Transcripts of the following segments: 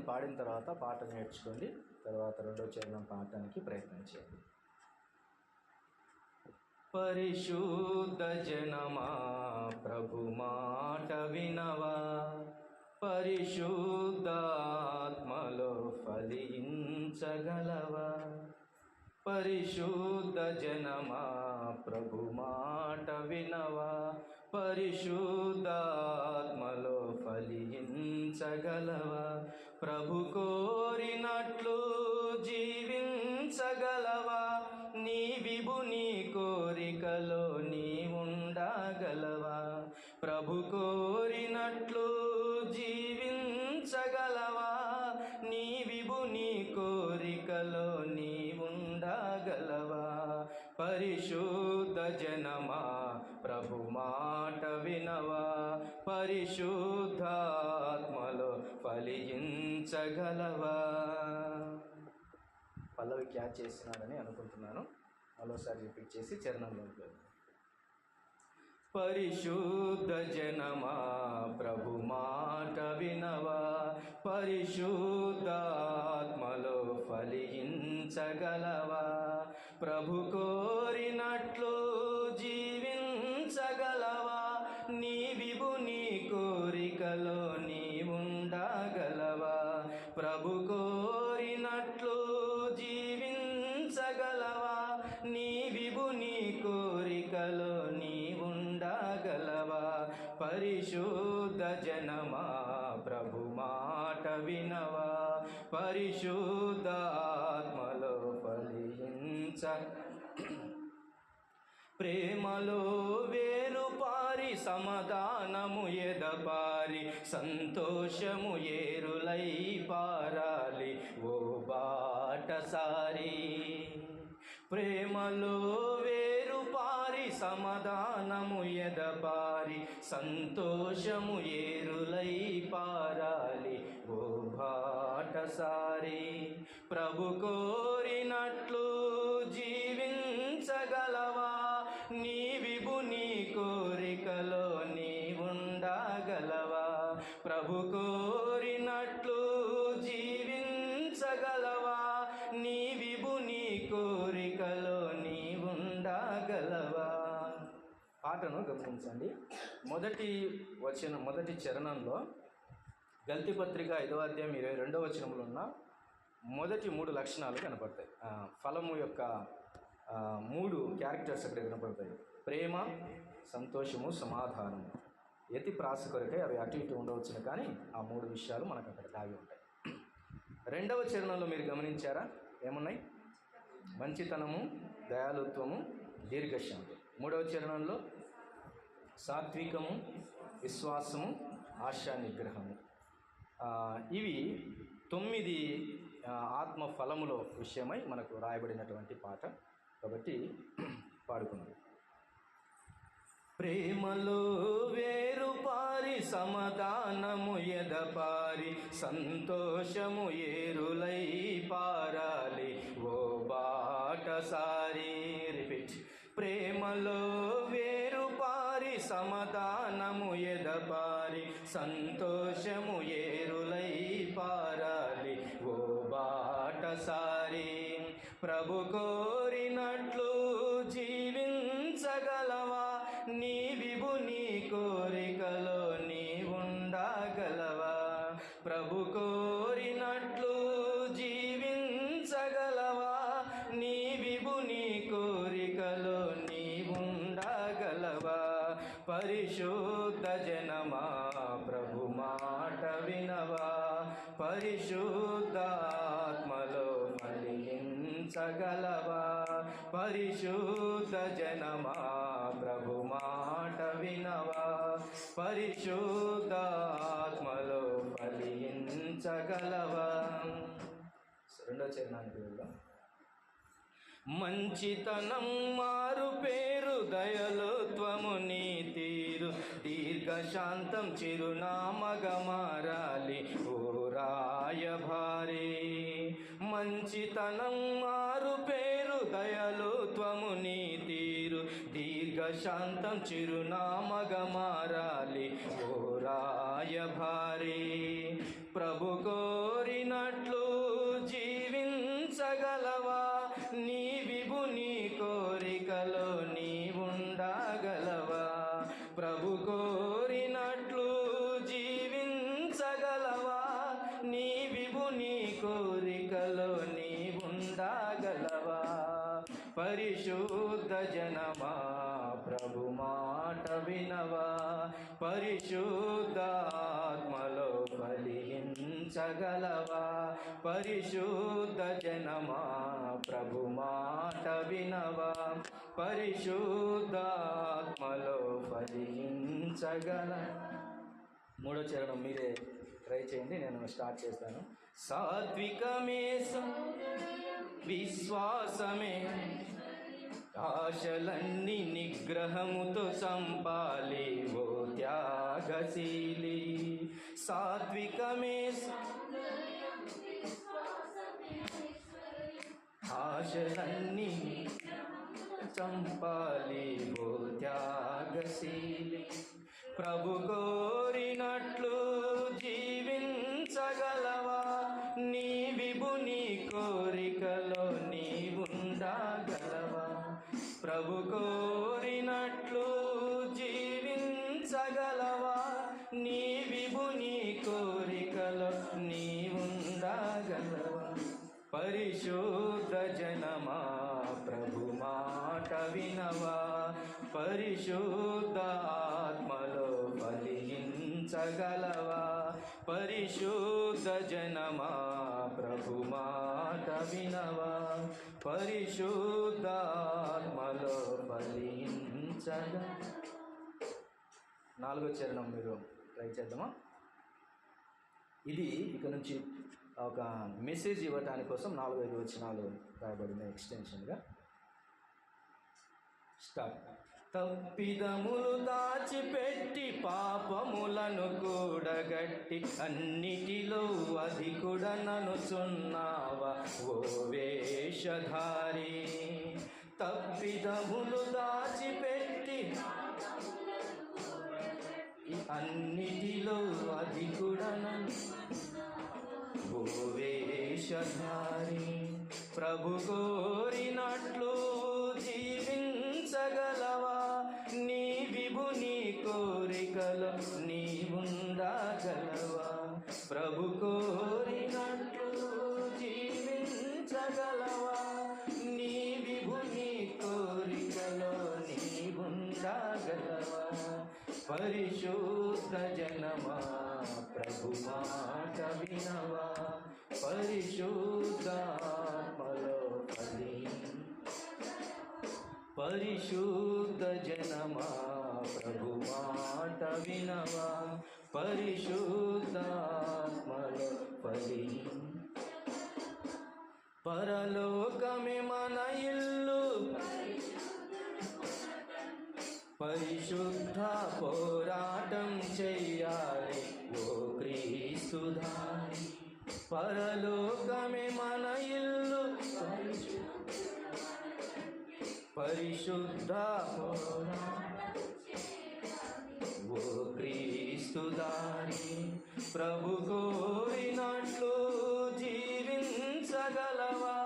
పాడిన తర్వాత పాట నేర్చుకోండి. తర్వాత రెండవ చరణం పాడటానికి ప్రయత్నం చేయండి. పరిశుద్ధ జనమా ప్రభు మాట వినవా, పరిశుద్ధాత్మలో ఫలించగలవా. పరిశుద్ధ జనమా ప్రభు మాట వినవా, పరిశుద్ధాత్మలో ఫలించగలవా. ప్రభు కోరినట్లు జీవించగలవా, నీ విభుని కోరికలో నీ ఉండగలవా. ప్రభు కోరినట్లు జీవించగలవా, నీ విభుని కోరికలో నీ ఉండగలవా. పరిశుద్ధ జనమా ప్రభు మాట వినవా, పరిశుద్ధాత్మలో ఫలించగలవా. పల్లవి క్యాచ్ చేస్తున్నారని అనుకుంటున్నాను. మరోసారి రిపీట్ చేసి చరణంలోకి వెళ్దాం. పరిశుద్ధ జనమా ప్రభు మాట వినవా, పరిశుద్ధాత్మలో ఫలించగలవా. ప్రభు కోరినట్లు జీవించగలవా, నీ విభుని కోరికలో నీ ఉండగలవా. ప్రభు కోరినట్లు జీవించగలవా, నీ విభుని కోరికలో నీ ఉండగలవా. పరిశుద్ధ జనమా ప్రభు మాట వినవా, పరిశుద్ధాత్మలో ఫలించ. ప్రేమలో వేరు పారి సమాధానము ఎదపారి, సంతోషము ఏరులై పారాలి ఓ బాటసారి. ప్రేమలో వేరు పారి సమాధానము ఎదపారి, సంతోషము ఏరులై పారాలి ఓ బాటసారి. ప్రభు కోరినట్లు జీవించగలవా, నీ విభుని కోరికలో నీ ఉండగలవా. ప్రభు కోరినట్లు జీవించగలవా, నీ విభుని కోరికలో నీ ఉండగలవా. పాటను గమనించండి. మొదటి చరణంలో గల్తీ పత్రిక 5వ అధ్యాయం 22వ వచనంలో ఉన్న మొదటి 3 లక్షణాలు కనపడతాయి. ఫలము యొక్క 3 క్యారెక్టర్స్ అక్కడ కనపడతాయి. ప్రేమ, సంతోషము, సమాధానము. యతి ప్రాస కొరకై అవి అటు ఇటు ఉండవచ్చును, కానీ ఆ 3 విషయాలు మనకు అక్కడ దాగి ఉంటాయి. 2వ చరణంలో మీరు గమనించారా ఏమున్నాయి? మంచితనము, దయాళుత్వము, దీర్ఘశాంతి. 3వ చరణంలో సాత్వికము, విశ్వాసము, ఆశా నిగ్రహము. ఇవి 9 ఆత్మ ఫలముల విషయమై మనకు రాయబడినటువంటి పాట. కాబట్టి పాడుకున్నాం. ప్రేమలో వేరు పారి సమాధానము ఎదపారి, సంతోషము ఏరులై పారాలి ఓ బాటసారి. రిపీట్. ప్రేమలో వేరు పారి సమాధానము ఎదపారి, సంతోషము ఏరులై పారాలి ఓ బాటసారి. ప్రభు కోరినట్లు జీవించగలవా, నీ విభుని కోరికలో నీ ఉండగలవా. ప్రభు కోరినట్లు జీవించగలవా, నీ విభుని కోరికలో నీ ఉండగలవా. పరిశుద్ధ జనమా ప్రభు మాట వినవా, పరిశుద్ధాత్మలో ఫలించగలవా. పరిశుద్ధ జనమా ప్రభు మాట వినవా, పరిశుద్ధాత్మలో ఫలించగలవా. 2వ చరణానికి వెళ్దాం. మంచితనం మారు పేరు, దయలుత్వము నీ తీరు, దీర్ఘశాంతం చిరునామగా మారాలి ఓ రాయభారి. మంచితనం మారు పేరు, దయలుత్వము నీ తీరు, దీర్ఘశాంతం చిరునామగా మారాలి ఓ రాయభారి. ప్రభు కోరిన కోరికలో నీ ఉండగలవా? పరిశుద్ధ జనమా ప్రభు మాట వినవా? పరిశుద్ధాత్మలో ఫలించగలవా? పరిశుద్ధ జనమా ప్రభు మాట వినవా? పరిశుద్ధాత్మలో ఫలించగల. మూడో చరణం మీరే ట్రై చేయండి, నేను స్టార్ట్ చేస్తాను. సాత్వికమే విశ్వాసమే ఆశలన్నీ నిగ్రహముతో సంపాలి ఓ త్యాగశీలి. సాత్వికమే ఆశలన్నీ చంపాలి ఓ త్యాగశీలి. ప్రభు కోరినట్లు జీవించగలవా? నీ విభుని కోరికలో నీ ఉండగలవా? ప్రభు కోరినట్లు జీవించగలవా? నీ విభుని కోరికలో నీ ఉండగలవా? పరిశుద్ధ జనమా ప్రభు మాట వినవా? పరిశుద్ధాత్మలో ఫలించగలవా? పరిశుద్ధ జనమా ప్రభు మాట వినవా? పరిశుద్ధాత్మలో ఫలించగ. నాలుగో చరణం మీరు ట్రై చేద్దామా? ఇది ఇక నుంచి ఒక మెసేజ్ ఇవ్వటానికి కోసం 4-5 వచనాలు రాయబడిన ఎక్స్టెన్షన్గా. స్టార్ట్. తప్పిదములు దాచిపెట్టి పాపములను కూడగట్టి అన్నిటిలో అధికుడననుచున్నావా ఓ వేషధారి? తప్పిదములు దాచిపెట్టి అన్నిటిలో అధికుడనను ఓ వేషధారి. ప్రభు కోరినట్లు జీవించగలవా? నీ విభుని కోరికలో నీ ఉండగలవా? ప్రభు కోరినట్లు జీవించగలవా? నీ విభుని కోరికలో నీ ఉండగలవా? పరిశుద్ధ జనమా ప్రభు మాట వినవా? పరిశుద్ధాత్మలో పరిశుద్ధ జనమా ప్రభు మాట వినవా? పరిశుద్ధాత్మలో పరలోకమే మన ఇల్లు, పరిశుద్ధ పోరాటం చెయ్యాలి ఓ క్రీస్తుధారి. పరలోకమే మన ఇల్లు, పరిశుద్ధ ఓ క్రీస్తుధారి. ప్రభు కోరినట్లు జీవించగలవా?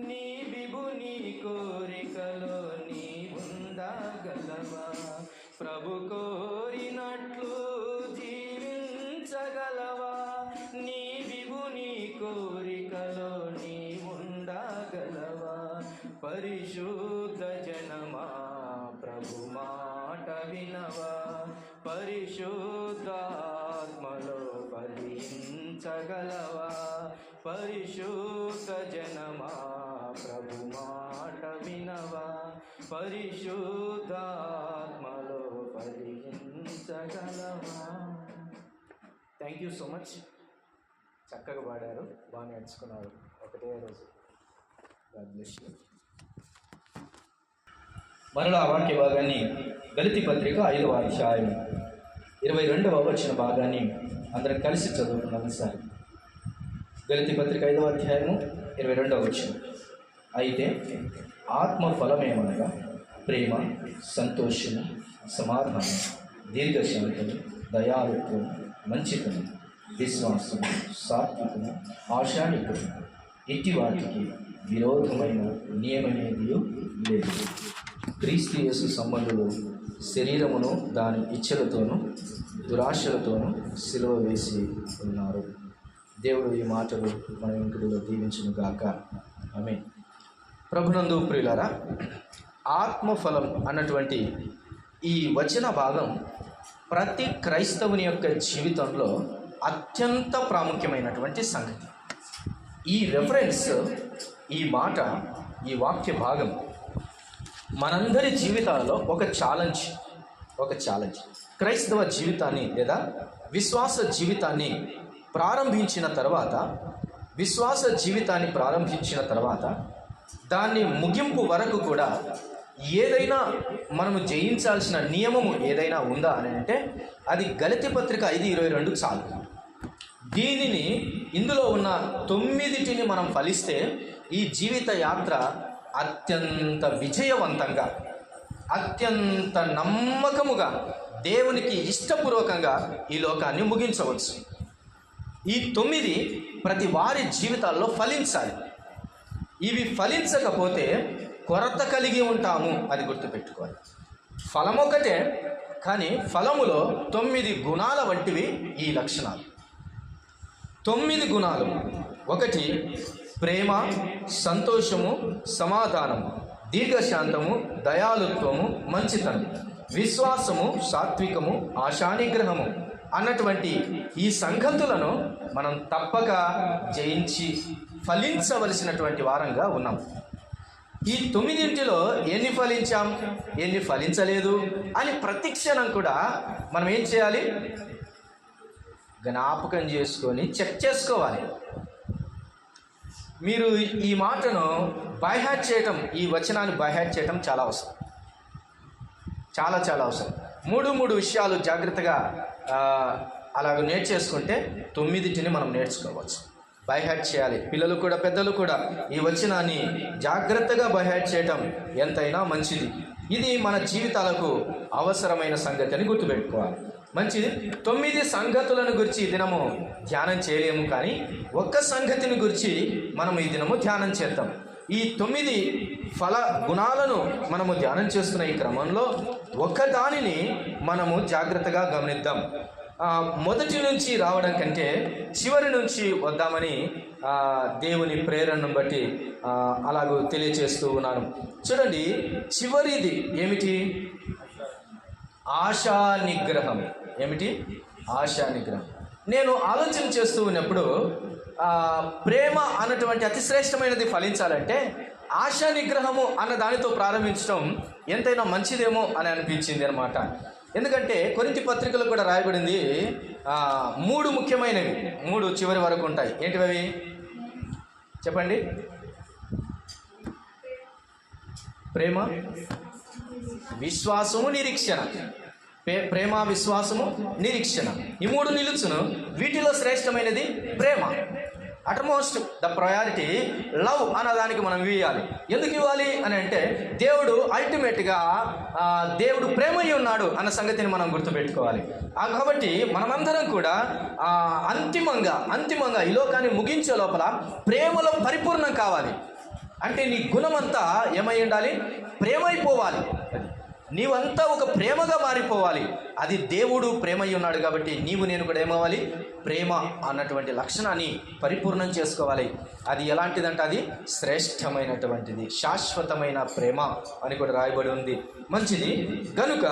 నీ విభుని కోరికలో నీ ఉండగలవా? ప్రభు కోరినట్లు జీవించగలవా? నీ విభుని కోరికలో నీ ఉండగలవా? పరిశుద్ధ జనమా ప్రభు మాట వినవా? పరిశుద్ధాత్మలో ఫలించగలవా? పరిశుద్ధ జనమా ప్రభు మాట వినవా? పరిశుద్ధాత్మలో ఫలించగలవా? Thank you so much. చక్కగా పాడారు, బాగా నేర్చుకున్నారు ఒకటే రోజు. God bless you. మరలా ఆ వాక్య భాగాన్ని గలతీ పత్రిక 5వ అధ్యాయం 22వ వచన భాగాన్ని అందరం కలిసి చదువుకున్నాం సార్. గలతీ పత్రిక 5వ అధ్యాయము 22వ వచనం. అయితే ఆత్మ ఫలమేమనగా ప్రేమ, సంతోషము, సమాధానం, దీర్ఘశాంతము, దయాళుత్వం, మంచితనం, విశ్వాసం, సాత్వికము, ఆశానికము. ఇట్టి వాటికి విరోధమైన నియమమేది లేదు. క్రీస్తు యేసు సంబంధులు శరీరమును దాని ఇచ్చలతోనూ దురాశలతోనూ సిలువ వేసి ఉన్నారు. దేవుడు ఈ మాటలు మన వెంకటిలో దీవించును గాక. ఆమేన్. ప్రభునందు ప్రియులారా, ఆత్మఫలం అన్నటువంటి ఈ వచన భాగం ప్రతి క్రైస్తవుని యొక్క జీవితంలో అత్యంత ప్రాముఖ్యమైనటువంటి సంగతి. ఈ రెఫరెన్స్, ఈ మాట, ఈ వాక్య భాగం మనందరి జీవితాలలో ఒక ఛాలెంజ్. క్రైస్తవ జీవితాన్ని లేదా విశ్వాస జీవితాన్ని ప్రారంభించిన తర్వాత దాన్ని ముగింపు వరకు కూడా ఏదైనా మనము జయించాల్సిన నియమము ఏదైనా ఉందా అని అంటే అది గలతీ పత్రిక 5:22 చాలు. దీనిని, ఇందులో ఉన్న 9టిని మనం ఫలిస్తే ఈ జీవిత యాత్ర అత్యంత విజయవంతంగా, అత్యంత నమ్మకముగా, దేవునికి ఇష్టపూర్వకంగా ఈ లోకాన్ని ముగించవచ్చు. ఈ 9 ప్రతి వారి జీవితాల్లో ఫలించాలి. ఇవి ఫలించకపోతే కొరత కలిగి ఉంటాము, అది గుర్తుపెట్టుకోవాలి. ఫలం ఒకటే, కానీ ఫలములో 9 గుణాల వంటివి ఈ లక్షణాలు. 9 గుణాలు. 1 ప్రేమ, సంతోషము, సమాధానము, దీర్ఘశాంతము, దయాళుత్వము, మంచితనం, విశ్వాసము, సాత్వికము, ఆశానిగ్రహము అన్నటువంటి ఈ సంగతులను మనం తప్పక జయించి ఫలించవలసినటువంటి వారంగా ఉన్నాం. ఈ 9టిలో ఎన్ని ఫలించాం, ఎన్ని ఫలించలేదు అని ప్రతిక్షణం కూడా మనం ఏం చేయాలి? జ్ఞాపకం చేసుకొని చెక్ చేసుకోవాలి. మీరు ఈ మాటను బైహార్ట్ చేయటం, ఈ వచనాన్ని బైహార్ట్ చేయటం చాలా అవసరం. చాలా అవసరం. 3 విషయాలు జాగ్రత్తగా అలాగ నేర్చేసుకుంటే 9టిని మనం నేర్చుకోవచ్చు. బైహార్ట్ చేయాలి. పిల్లలు కూడా, పెద్దలు కూడా ఈ వచనాన్ని జాగ్రత్తగా బైహార్ట్ చేయటం ఎంతైనా మంచిది. ఇది మన జీవితాలకు అవసరమైన సంగతి అని గుర్తుపెట్టుకోవాలి. మంచిది. 9 సంగతులను గురించి ఈ దినము ధ్యానం చేయలేము, కానీ ఒక్క సంగతిని గురించి మనం ఈ దినము ధ్యానం చేద్దాం. ఈ 9 ఫల గుణాలను మనము ధ్యానం చేస్తున్న ఈ క్రమంలో ఒక్కదానిని మనము జాగ్రత్తగా గమనిద్దాం. మొదటి నుంచి రావడం కంటే చివరి నుంచి వద్దామని దేవుని ప్రేరణను బట్టి అలాగూ తెలియచేస్తూ ఉన్నాను. చూడండి, చివరిది ఏమిటి? ఆశా నిగ్రహం. ఏమిటి? ఆశా నిగ్రహం. నేను ఆలోచన చేస్తూ ఉన్నప్పుడు ప్రేమ అన్నటువంటి అతి శ్రేష్టమైనది ఫలించాలంటే ఆశా నిగ్రహము అన్న దానితో ప్రారంభించడం ఎంతైనా మంచిదేమో అని అనిపించింది అనమాట. ఎందుకంటే కొరింథీ పత్రికలో కూడా రాయబడింది 3 ముఖ్యమైనవి, 3 చివరి వరకు ఉంటాయి. ఏంటివి చెప్పండి? ప్రేమ, విశ్వాసము, నిరీక్షణ. ప్రేమ, విశ్వాసము, నిరీక్షణ. ఈ 3 నిలుచును. వీటిలో శ్రేష్టమైనది ప్రేమ. అటర్మోస్ట్ ద ప్రయారిటీ లవ్ అన్నదానికి మనం ఇవ్వాలి. ఎందుకు ఇవ్వాలి అని అంటే దేవుడు అల్టిమేట్గా దేవుడు ప్రేమయ్య ఉన్నాడు అన్న సంగతిని మనం గుర్తుపెట్టుకోవాలి. కాబట్టి మనమందరం కూడా అంతిమంగా ఈ లోకాన్ని ముగించే లోపల ప్రేమలో పరిపూర్ణం కావాలి. అంటే నీ గుణమంతా ఏమై ఉండాలి? ప్రేమైపోవాలి. నీవంతా ఒక ప్రేమగా మారిపోవాలి. అది దేవుడు ప్రేమయ్య ఉన్నాడు కాబట్టి నీవు నేను కూడా ఏమవ్వాలి? ప్రేమ అన్నటువంటి లక్షణాన్ని పరిపూర్ణం చేసుకోవాలి. అది ఎలాంటిదంటే అది శ్రేష్టమైనటువంటిది, శాశ్వతమైన ప్రేమ అని కూడా రాయబడి ఉంది. మంచిది. కనుక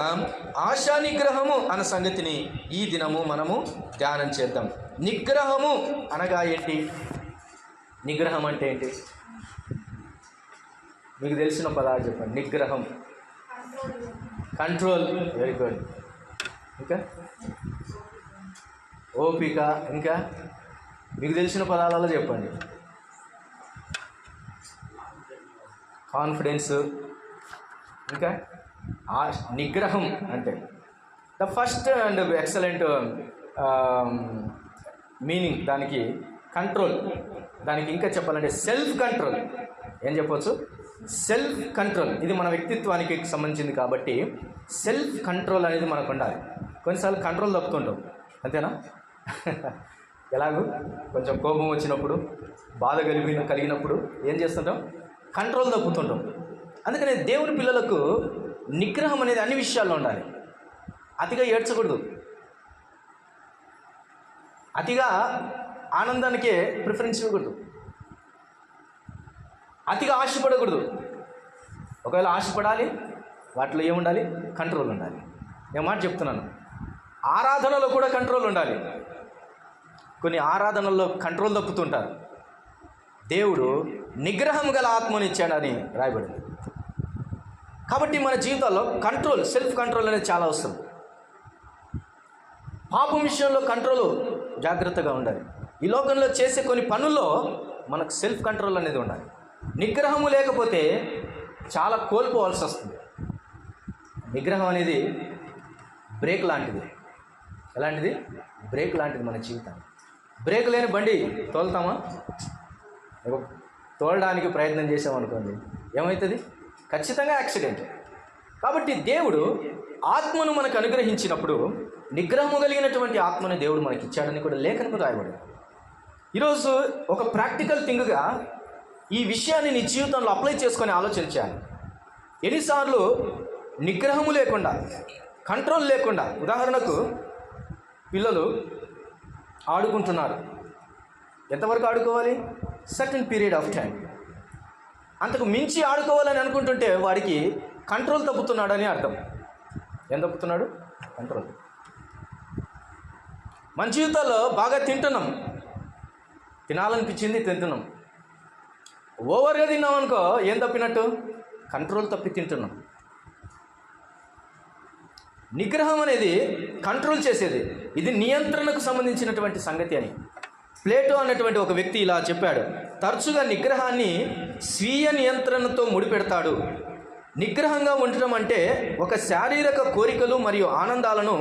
ఆశా నిగ్రహము అన్న సంగతిని ఈ దినము మనము ధ్యానం చేద్దాం. నిగ్రహము అనగా ఏంటి? నిగ్రహం అంటే ఏంటి? మీకు తెలిసిన పదాలు చెప్పండి. నిగ్రహం, కంట్రోల్, వెరీ గుడ్. ఇంకా ఓపిక, ఇంకా మీకు తెలిసిన పదాలలో చెప్పండి. కాన్ఫిడెన్స్, ఇంకా నిగ్రహం అంటే the first and excellent meaning దానికి కంట్రోల్. దానికి ఇంకా చెప్పాలంటే సెల్ఫ్ కంట్రోల్. ఏం చెప్పవచ్చు? Self control. ఇది మన వ్యక్తిత్వానికి సంబంధించింది కాబట్టి సెల్ఫ్ కంట్రోల్ అనేది మనకు ఉండాలి. కొన్నిసార్లు కంట్రోల్ తప్పుతుంటాం, అంతేనా? ఎలాగూ కొంచెం కోపం వచ్చినప్పుడు, బాధ కలిగినప్పుడు ఏం చేస్తుంటాం? కంట్రోల్ తప్పుతుంటాం. అందుకనే దేవుని పిల్లలకు నిగ్రహం అనేది అన్ని విషయాల్లో ఉండాలి. అతిగా ఏడ్చకూడదు, అతిగా ఆనందానికే ప్రిఫరెన్స్ ఇవ్వకూడదు, అతిగా ఆశపడకూడదు. ఒకవేళ ఆశపడాలి, వాటిలో ఏముండాలి? కంట్రోల్ ఉండాలి. నేను మాట చెప్తున్నాను, ఆరాధనలో కూడా కంట్రోల్ ఉండాలి. కొన్ని ఆరాధనల్లో కంట్రోల్ తప్పుతుంటారు. దేవుడు నిగ్రహం గల ఆత్మని ఇచ్చాడని రాయబడింది. కాబట్టి మన జీవితాల్లో కంట్రోల్, సెల్ఫ్ కంట్రోల్ అనేది చాలా అవసరం. పాపం విషయంలో కంట్రోల్ జాగ్రత్తగా ఉండాలి. ఈ లోకంలో చేసే కొన్ని పనుల్లో మనకు సెల్ఫ్ కంట్రోల్ అనేది ఉండాలి. నిగ్రహము లేకపోతే చాలా కోల్పోవాల్సి వస్తుంది. నిగ్రహం అనేది బ్రేక్ లాంటిది. ఎలాంటిది? బ్రేక్ లాంటిది మన జీవితాన్ని. బ్రేక్ లేని బండి తోలుతామా? తోలడానికి ప్రయత్నం చేసామనుకోండి, ఏమవుతుంది? ఖచ్చితంగా యాక్సిడెంట్. కాబట్టి దేవుడు ఆత్మను మనకు అనుగ్రహించినప్పుడు నిగ్రహము కలిగినటువంటి ఆత్మను దేవుడు మనకి ఇచ్చాడని కూడా లేఖనము రాయబడింది. ఈరోజు ఒక ప్రాక్టికల్ థింగ్గా ఈ విషయాన్ని నీ జీవితంలో అప్లై చేసుకొని ఆలోచించాలి. ఎన్నిసార్లు నిగ్రహము లేకుండా, కంట్రోల్ లేకుండా, ఉదాహరణకు పిల్లలు ఆడుకుంటున్నారు. ఎంతవరకు ఆడుకోవాలి? Certain period of time. అంతకు మించి ఆడుకోవాలని అనుకుంటుంటే వాడికి కంట్రోల్ తప్పుతున్నాడని అర్థం. ఏం తప్పుతున్నాడు? కంట్రోల్. మన జీవితాల్లో బాగా తింటున్నాం, తినాలనిపించింది తింటున్నాం. ఓవర్గా తిన్నాం అనుకో, ఏం తప్పినట్టు? కంట్రోల్ తప్పి తింటున్నాం. నిగ్రహం అనేది కంట్రోల్ చేసేది, ఇది నియంత్రణకు సంబంధించినటువంటి సంగతి అని ప్లేటో అనేటువంటి ఒక వ్యక్తి ఇలా చెప్పాడు. తరచుగా నిగ్రహాన్ని స్వీయ నియంత్రణతో ముడిపెడతాడు. నిగ్రహంగా ఉండటం అంటే ఒక శారీరక కోరికలు మరియు ఆనందాలను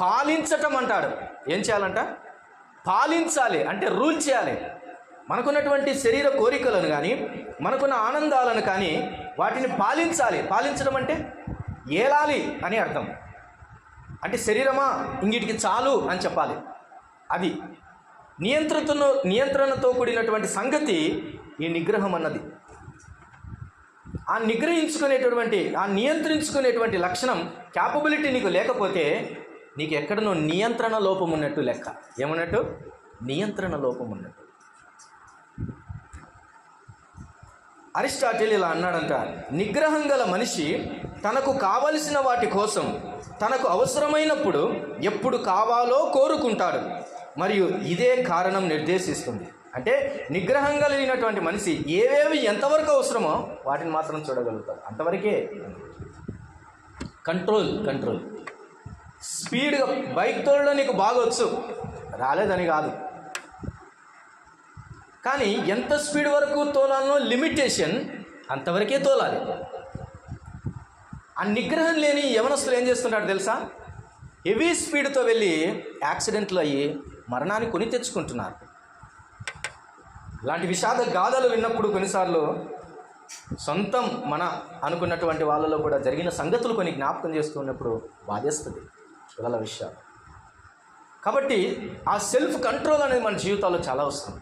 పాలించటం అంటాడు. ఏం చేయాలంట? పాలించాలి అంటే రూల్ చేయాలి. మనకున్నటువంటి శరీర కోరికలను కానీ, మనకున్న ఆనందాలను కానీ వాటిని పాలించాలి. పాలించడం అంటే ఏలాలి అని అర్థం. అంటే శరీరమా ఇంగిటికి చాలు అని చెప్పాలి. అది నియంత్రణతో కూడినటువంటి సంగతి ఈ నిగ్రహం అన్నది. ఆ నియంత్రించుకునేటువంటి లక్షణం, క్యాపబిలిటీ నీకు లేకపోతే నీకు ఎక్కడనో నియంత్రణ లోపం ఉన్నట్టు లెక్క. ఏమన్నట్టు? నియంత్రణ లోపం ఉన్నట్టు. అరిస్టాటిల్ ఇలా అన్నాడంట, నిగ్రహం గల మనిషి తనకు కావలసిన వాటి కోసం తనకు అవసరమైనప్పుడు ఎప్పుడు కావాలో కోరుకుంటాడు, మరియు ఇదే కారణం నిర్దేశిస్తుంది. అంటే నిగ్రహం కలిగినటువంటి మనిషి ఏవేవి ఎంతవరకు అవసరమో వాటిని మాత్రం చూడగలుగుతాడు, అంతవరకే. కంట్రోల్. స్పీడ్గా బైక్ తోలడం నీకు బాగా వచ్చు, రాలేదని కాదు, కానీ ఎంత స్పీడ్ వరకు తోలాలనో లిమిటేషన్, అంతవరకే తోలాలి. ఆ నిగ్రహం లేని యవనస్తులు ఏం చేస్తుంటారు తెలుసా? హెవీ స్పీడ్తో వెళ్ళి యాక్సిడెంట్లు అయ్యి మరణాన్ని కొని తెచ్చుకుంటున్నారు. ఇలాంటి విషాద గాథలు విన్నప్పుడు కొన్నిసార్లు సొంతం మన అనుకున్నటువంటి వాళ్ళలో కూడా జరిగిన సంగతులు కొన్ని జ్ఞాపకం చేస్తున్నప్పుడు బాధేస్తుంది పిల్లల విషయాలు. కాబట్టి ఆ సెల్ఫ్ కంట్రోల్ అనేది మన జీవితాల్లో చాలా అవసరం.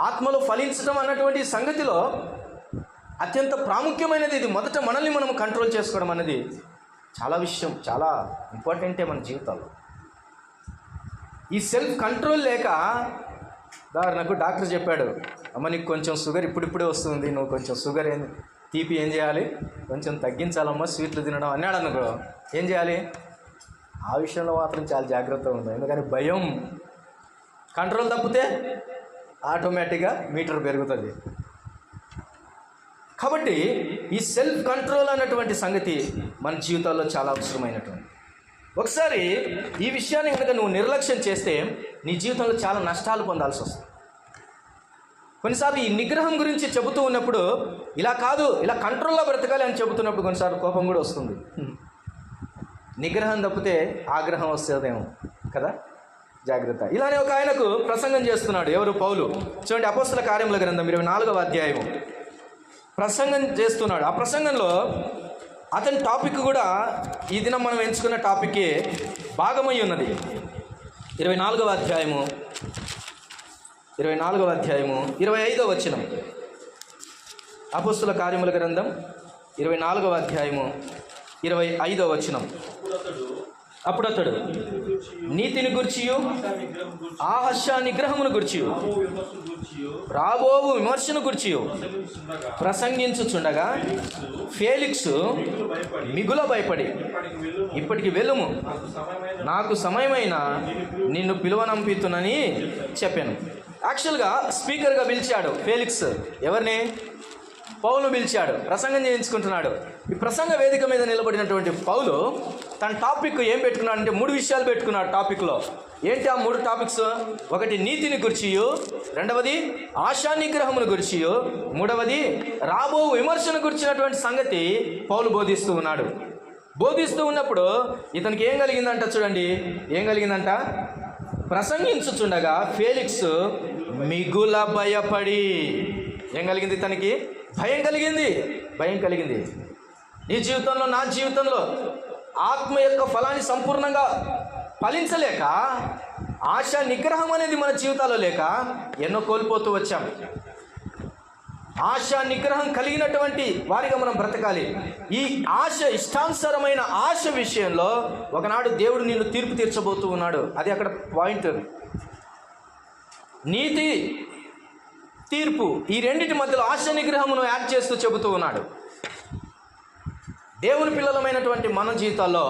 ఆత్మలో ఫలించడం అన్నటువంటి సంగతిలో అత్యంత ప్రాముఖ్యమైనది ఇది. మొదట మనల్ని మనం కంట్రోల్ చేసుకోవడం అనేది చాలా ఇంపార్టెంటే మన జీవితాల్లో. ఈ సెల్ఫ్ కంట్రోల్ లేక, ఉదాహరణకు డాక్టర్ చెప్పాడు, అమ్మ నీకు కొంచెం షుగర్ ఇప్పుడిప్పుడే వస్తుంది, నువ్వు కొంచెం షుగర్ తీపి ఏం చేయాలి, కొంచెం తగ్గించాలమ్మా, స్వీట్లు తినడం అన్నాడు అనుకో, ఏం చేయాలి? ఆ విషయంలో మాత్రం చాలా జాగ్రత్తగా ఉంది. ఎందుకని భయం. కంట్రోల్ తప్పితే ఆటోమేటిక్గా మీటర్ పెరుగుతుంది. కాబట్టి ఈ సెల్ఫ్ కంట్రోల్ అన్నటువంటి సంగతి మన జీవితాల్లో చాలా అవసరమైనటువంటి. ఒకసారి ఈ విషయాన్ని కనుక నువ్వు నిర్లక్ష్యం చేస్తే నీ జీవితంలో చాలా నష్టాలు పొందాల్సి వస్తుంది. కొన్నిసార్లు ఈ నిగ్రహం గురించి చెబుతూ ఉన్నప్పుడు ఇలా కాదు, ఇలా కంట్రోల్లో బ్రతకాలి అని చెబుతున్నప్పుడు కొన్నిసార్లు కోపం కూడా వస్తుంది. నిగ్రహం తప్పితే ఆగ్రహం వస్తుందేమో కదా, జాగ్రత్త. ఇలానే ఒక ఆయనకు ప్రసంగం చేస్తున్నాడు. ఎవరు? పౌలు. చూడండి, అపోస్తల కార్యముల గ్రంథం 24వ అధ్యాయము ప్రసంగం చేస్తున్నాడు. ఆ ప్రసంగంలో అతని టాపిక్ కూడా ఈ దినం మనం ఎంచుకున్న టాపిక్కే భాగమై ఉన్నది. 24వ అధ్యాయము 25వ వచనం. అపోస్తల కార్యముల గ్రంథం 24వ అధ్యాయము 25వ వచనం. అప్పుడతడు నీతిని గుర్చియు ఆహర్ష నిగ్రహమును గుర్చియు రాబోవు విమర్శను గుర్చియు ప్రసంగించుచుండగా ఫేలిక్స్ మిగుల భయపడి ఇప్పటికి వెళ్ళుము, నాకు సమయమైన నిన్ను పిలువనంపితునని చెప్పాను. యాక్చువల్గా స్పీకర్గా పిలిచాడు ఫేలిక్స్. ఎవరిని? పౌలును పిలిచాడు, ప్రసంగం చేయించుకుంటున్నాడు. ఈ ప్రసంగ వేదిక మీద నిలబడినటువంటి పౌలు తన టాపిక్ ఏం పెట్టుకున్నాడు అంటే 3 విషయాలు పెట్టుకున్నాడు టాపిక్లో. ఏంటి ఆ 3 టాపిక్స్? ఒకటి నీతిని గుర్చియు, రెండవది ఆశా నిగ్రహమును గుర్చియు, మూడవది రాబో విమర్శను గుర్చినటువంటి సంగతి పౌలు బోధిస్తూ ఉన్నాడు. బోధిస్తూ ఉన్నప్పుడు ఇతనికి ఏం కలిగిందంట చూడండి. ఏం కలిగిందంట? ప్రసంగించుచుండగా ఫేలిక్స్ మిగుల భయపడి. ఏం కలిగింది? తనకి భయం కలిగింది. భయం కలిగింది. నీ జీవితంలో, నా జీవితంలో ఆత్మ యొక్క ఫలాన్ని సంపూర్ణంగా ఫలించలేక, ఆశ నిగ్రహం అనేది మన జీవితాల్లో లేక ఎన్నో కోల్పోతూ వచ్చాం. ఆశ నిగ్రహం కలిగినటువంటి వారిగా మనం బ్రతకాలి. ఈ ఆశ, ఇష్టానుసారమైన ఆశ విషయంలో ఒకనాడు దేవుడు నిన్ను తీర్పు తీర్చబోతూ ఉన్నాడు. అది అక్కడ పాయింట్. నీతి, తీర్పు, ఈ రెండింటి మధ్యలో ఆశ నిగ్రహమును యాడ్ చేస్తూ చెబుతూ ఉన్నాడు. దేవుని పిల్లలమైనటువంటి మన జీవితాల్లో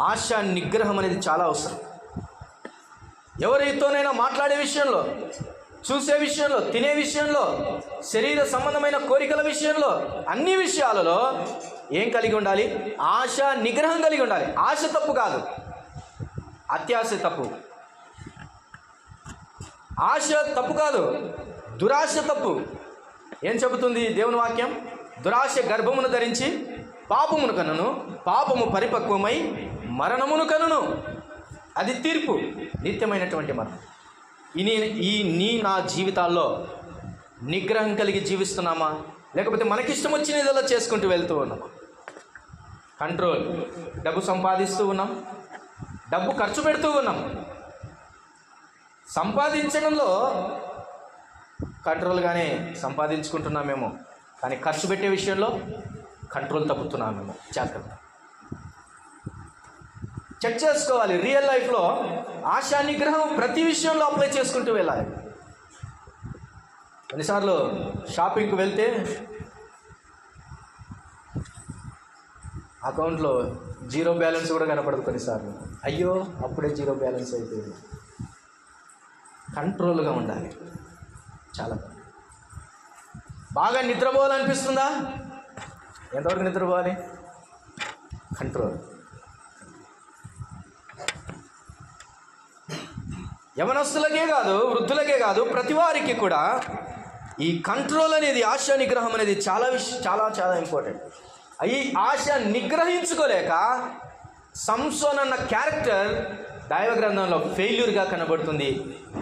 ఆశ నిగ్రహం అనేది చాలా అవసరం. ఎవరితోనైనా మాట్లాడే విషయంలో, చూసే విషయంలో, తినే విషయంలో, శరీర సంబంధమైన కోరికల విషయంలో, అన్ని విషయాలలో ఏం కలిగి ఉండాలి? ఆశ నిగ్రహం కలిగి ఉండాలి. ఆశ తప్పు కాదు, అత్యాశ తప్పు. ఆశ తప్పు కాదు, దురాశ తప్పు. ఏం చెబుతుంది దేవుని వాక్యం? దురాశ గర్భమును ధరించి పాపమును కనును, పాపము పరిపక్వమై మరణమును కనును. అది తీర్పు, నిత్యమైనటువంటి మరణం. నా జీవితాల్లో నిగ్రహం కలిగి జీవిస్తున్నామా, లేకపోతే మనకిష్టం వచ్చినదల్లా చేసుకుంటూ వెళ్తూ ఉన్నామా? కంట్రోల్. డబ్బు సంపాదిస్తూ ఉన్నాం, డబ్బు ఖర్చు పెడుతూ ఉన్నాం. సంపాదించడంలో కంట్రోల్గానే సంపాదించుకుంటున్నామేమో, కానీ ఖర్చు పెట్టే విషయంలో కంట్రోల్ తప్పుతున్నామేమో. జాగ్రత్త. చెక్ చేసుకోవాలి. రియల్ లైఫ్లో ఆశా నిగ్రహం ప్రతి విషయంలో అప్లై చేసుకుంటూ వెళ్ళాలి. కొన్నిసార్లు షాపింగ్కి వెళ్తే అకౌంట్లో 0 బ్యాలెన్స్ కూడా కనపడదు. కొన్నిసార్లు అయ్యో అప్పుడే 0 బ్యాలెన్స్ అయిపోయింది. కంట్రోల్గా ఉండాలి. చాలా బాగా నిద్రపోవాలనిపిస్తుందా? ఎంతవరకు నిద్రపోవాలి? కంట్రోల్. యవనస్తులకే కాదు, వృద్ధులకే కాదు, ప్రతి వారికి కూడా ఈ కంట్రోల్ అనేది, ఆశ నిగ్రహం అనేది చాలా చాలా ఇంపార్టెంట్. ఈ ఆశ నిగ్రహించుకోలేక సంసోన్ అన్న క్యారెక్టర్ దైవ గ్రంథంలో ఫెయిల్యూర్గా కనబడుతుంది.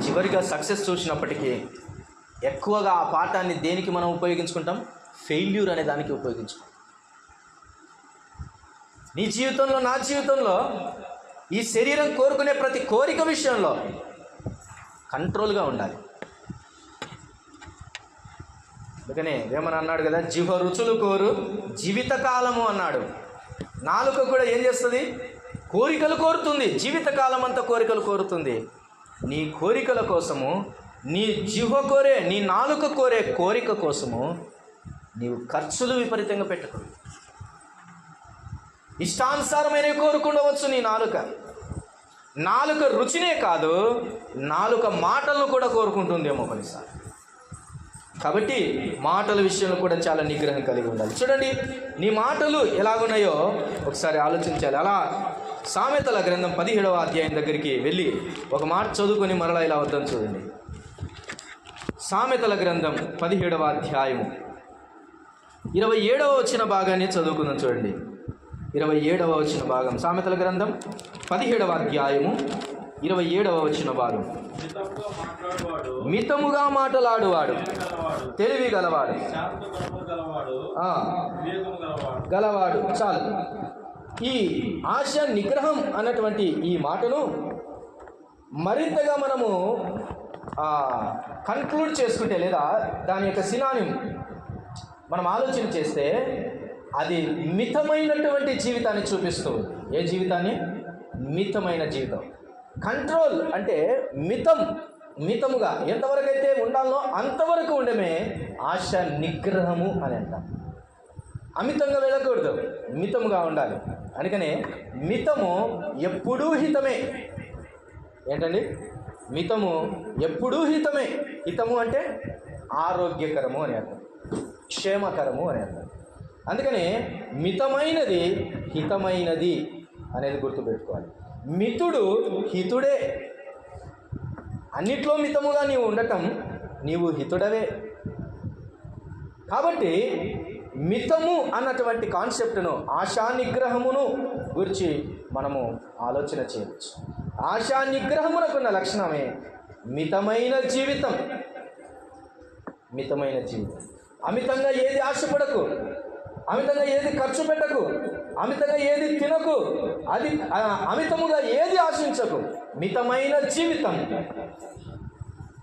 చివరిగా సక్సెస్ చూసినప్పటికీ ఎక్కువగా ఆ పాఠాన్ని దేనికి మనం ఉపయోగించుకుంటాం? ఫెయిల్యూర్ అనే దానికి ఉపయోగించుకుంటాం. నీ జీవితంలో, నా జీవితంలో ఈ శరీరం కోరుకునే ప్రతి కోరిక విషయంలో కంట్రోల్గా ఉండాలి. అందుకనే ఏమని అన్నాడు కదా, జిహ్వ రుచులు కోరు జీవితకాలము అన్నాడు. నాలుక కూడా ఏం చేస్తుంది? కోరికలు కోరుతుంది. జీవితకాలం అంతా కోరికలు కోరుతుంది. నీ కోరికల కోసము, నీ జిహ్వ కోరే, నీ నాలుక కోరే కోరిక కోసము నీవు ఖర్చులు విపరీతంగా పెట్టుకో. ఇష్టానుసారమైనవి కోరుకుండవచ్చు. నీ నాలుక రుచినే కాదు, నాలుక మాటలను కూడా కోరుకుంటుందేమో కొన్నిసార్లు. కాబట్టి మాటల విషయంలో కూడా చాలా నిగ్రహం కలిగి ఉండాలి. చూడండి, నీ మాటలు ఎలాగున్నాయో ఒకసారి ఆలోచించాలి. అలా సామెతల గ్రంథం 17వ అధ్యాయం దగ్గరికి వెళ్ళి ఒక మాట చదువుకొని మరలా ఇలా వద్దాం. చూడండి, సామెతల గ్రంథం 17వ అధ్యాయము 27వ వచన భాగాన్ని చదువుకుందాం. చూడండి, 27వ వచన భాగం, సామెతల గ్రంథం 17వ అధ్యాయము 27వ వచన భాగం. మితముగా మాటలాడువాడు తెలివి గలవాడు, గలవాడు. చాలు. ఈ ఆశ నిగ్రహం అన్నటువంటి ఈ మాటను మరింతగా మనము కన్క్లూడ్ చేసుకుంటే, లేదా దాని యొక్క సినానిమ్ మనం ఆలోచన చేస్తే, అది మితమైనటువంటి జీవితాన్ని చూపిస్తుంది. ఏ జీవితాన్ని? మితమైన జీవితం. కంట్రోల్ అంటే మితముగా ఎంతవరకు అయితే ఉండాలో అంతవరకు ఉండమే ఆశ నిగ్రహము అని అంటాం. అమితంగా వెళ్ళకూడదు, మితముగా ఉండాలి. అందుకనే మితము ఎప్పుడూ హితమే. ఏంటండి? మితము ఎప్పుడూ హితమే. హితము అంటే ఆరోగ్యకరము అని అర్థం, క్షేమకరము అని అర్థం. అందుకనే మితమైనది హితమైనది అనేది గుర్తుపెట్టుకోవాలి. మితుడు హితుడే. అన్నిట్లో మితముగా నీవు ఉండటం నీవు హితుడవే. కాబట్టి మితము అన్నటువంటి కాన్సెప్ట్ను, ఆశా నిగ్రహమును గురించి మనము ఆలోచన చేయవచ్చు. ఆశా నిగ్రహమునకున్న లక్షణమే మితమైన జీవితం. మితమైన జీవితం. అమితంగా ఏది ఆశపడకు, అమితంగా ఏది ఖర్చు పెట్టకు, అమితంగా ఏది తినకు, అది అమితముగా ఏది ఆశించకు. మితమైన జీవితం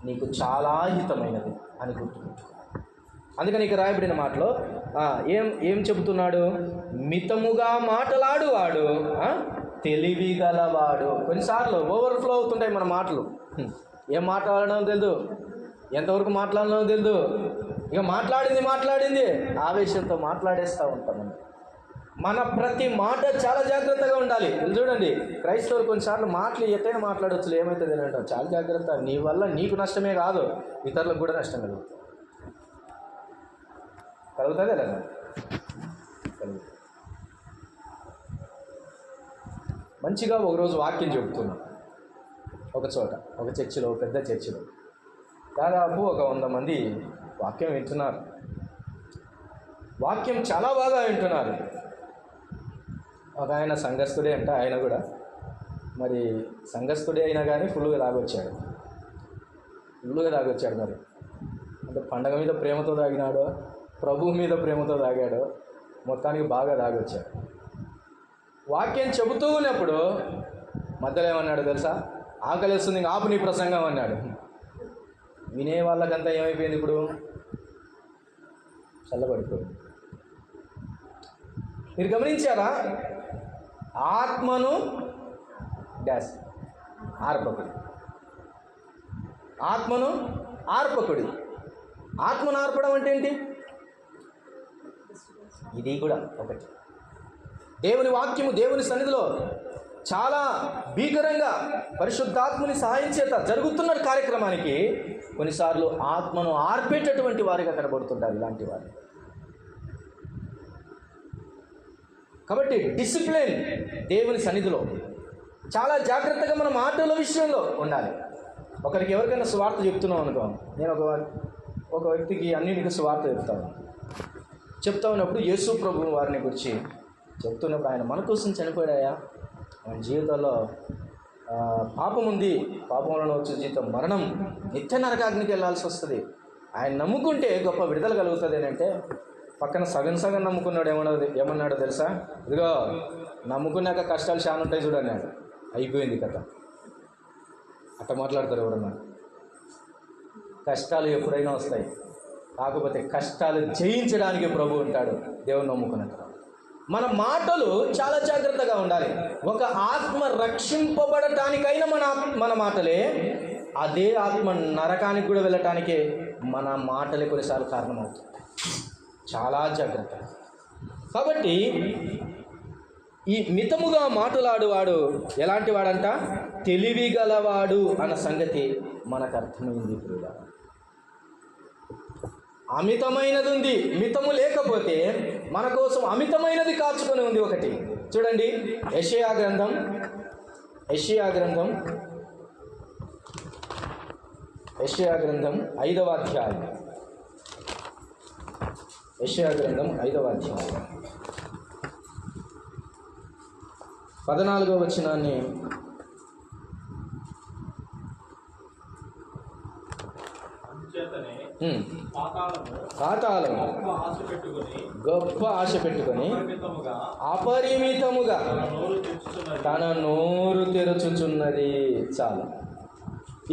నీకు చాలా హితమైనది అని గుర్తుపెట్టుకో. అందుకని ఇక రాయబడిన మాటలో ఏం చెబుతున్నాడు? మితముగా మాటలాడువాడు తెలివిగలవాడు. కొన్నిసార్లు ఓవర్ఫ్లో అవుతుంటాయి మన మాటలు. ఏం మాట్లాడడం తెలియదు, ఎంతవరకు మాట్లాడడం తెలియదు. ఇక మాట్లాడింది ఆవేశంతో మాట్లాడేస్తూ ఉంటాం. మన ప్రతి మాట చాలా జాగ్రత్తగా ఉండాలి. చూడండి, క్రైస్తవులు కొన్నిసార్లు మాటలు ఎట్టైనా మాట్లాడవచ్చు, ఏమవుతుంది అని అంటారు. చాలా జాగ్రత్త. నీ వల్ల నీకు నష్టమే కాదు, ఇతరులకు కూడా నష్టం కలుగుతుంది లేదా? కలుగుతుంది. మంచిగా ఒకరోజు వాక్యం చెబుతున్నాం ఒక చోట, ఒక చర్చిలో, పెద్ద చర్చిలో. దాదాపు ఒక 100 మంది వాక్యం వింటున్నారు. వాక్యం చాలా బాగా వింటున్నారు. ఒక ఆయన సంఘస్థుడే అంట. ఆయన కూడా మరి సంఘస్థుడే అయినా కానీ ఫుల్గా తాగొచ్చాడు. మరి అంటే పండగ మీద ప్రేమతో తాగినాడో, ప్రభువు మీద ప్రేమతో తాగాడో, మొత్తానికి బాగా తాగొచ్చాడు. వాక్యం చెబుతూ ఉన్నప్పుడు మధ్యలో ఏమన్నాడు తెలుసా? ఆకలిస్తుంది, ఆపు నీ ప్రసంగం అన్నాడు. వినే వాళ్ళకంతా ఏమైపోయింది? ఇప్పుడు చల్లబడిపోయింది. మీరు గమనించారా? ఆత్మను ఆర్పకుడి. ఆత్మను ఆర్పడం అంటే ఏంటి? ఇది కూడా ఒకటి. దేవుని వాక్యము దేవుని సన్నిధిలో చాలా భీకరంగా పరిశుద్ధాత్మని సహాయం చేత జరుగుతున్న కార్యక్రమానికి కొన్నిసార్లు ఆత్మను ఆర్పేటటువంటి వారిగా కనబడుతుంటారు ఇలాంటి వారు. కాబట్టి డిసిప్లిన్ దేవుని సన్నిధిలో చాలా జాగ్రత్తగా మన మాటల విషయంలో ఉండాలి. ఒకరికి ఎవరికైనా సువార్త చెప్తున్నాం అనుకో, నేను ఒక వ్యక్తికి అన్నిటికీ సువార్త చెప్తా ఉన్నప్పుడు యేసు ప్రభువు వారిని గురించి చెప్తున్నప్పుడు ఆయన మన కోసం చనిపోయాయా, ఆయన జీవితంలో పాపం ఉంది, పాపంలో వచ్చే జీవితం మరణం, నిత్య నరకాగ్నికి వెళ్ళాల్సి వస్తుంది, ఆయన నమ్ముకుంటే గొప్ప విడుదల కలుగుతుంది అని అంటే, పక్కన సగం నమ్ముకున్నాడు ఏమన్నాడో తెలుసా? ఇదిగో నమ్ముకున్నాక కష్టాలు చాలా ఉంటాయి చూడండి, అయిపోయింది కథ. అట్ట మాట్లాడతారు ఎవరన్నా. కష్టాలు ఎప్పుడైనా వస్తాయి, కాకపోతే కష్టాలు జయించడానికి ప్రభు ఉంటాడు దేవుని నమ్ముకున్న తర్వాత. మన మాటలు చాలా జాగ్రత్తగా ఉండాలి. ఒక ఆత్మ రక్షింపబడటానికైనా మన మాటలే, అదే ఆత్మ నరకానికి కూడా వెళ్ళటానికే మన మాటలే కొన్నిసార్లు కారణమవుతుంది. చాలా జాగ్రత్త. కాబట్టి ఈ మితముగా మాట్లాడువాడు ఎలాంటి వాడంట? తెలివిగలవాడు అన్న సంగతి మనకు అర్థమైంది. ఇప్పుడు అమితమైనది ఉంది, మితము లేకపోతే మన కోసం అమితమైనది కాచుకొని ఉంది ఒకటి. చూడండి, యెషయా గ్రంథం 5వ అధ్యాయం. యెషయా గ్రంథం 5వ అధ్యాయం 14వ వచనాన్ని పాతాళము గొప్ప ఆశ పెట్టుకొని అపరిమితముగా తన నోరు తెరుచుచున్నది. చాలు.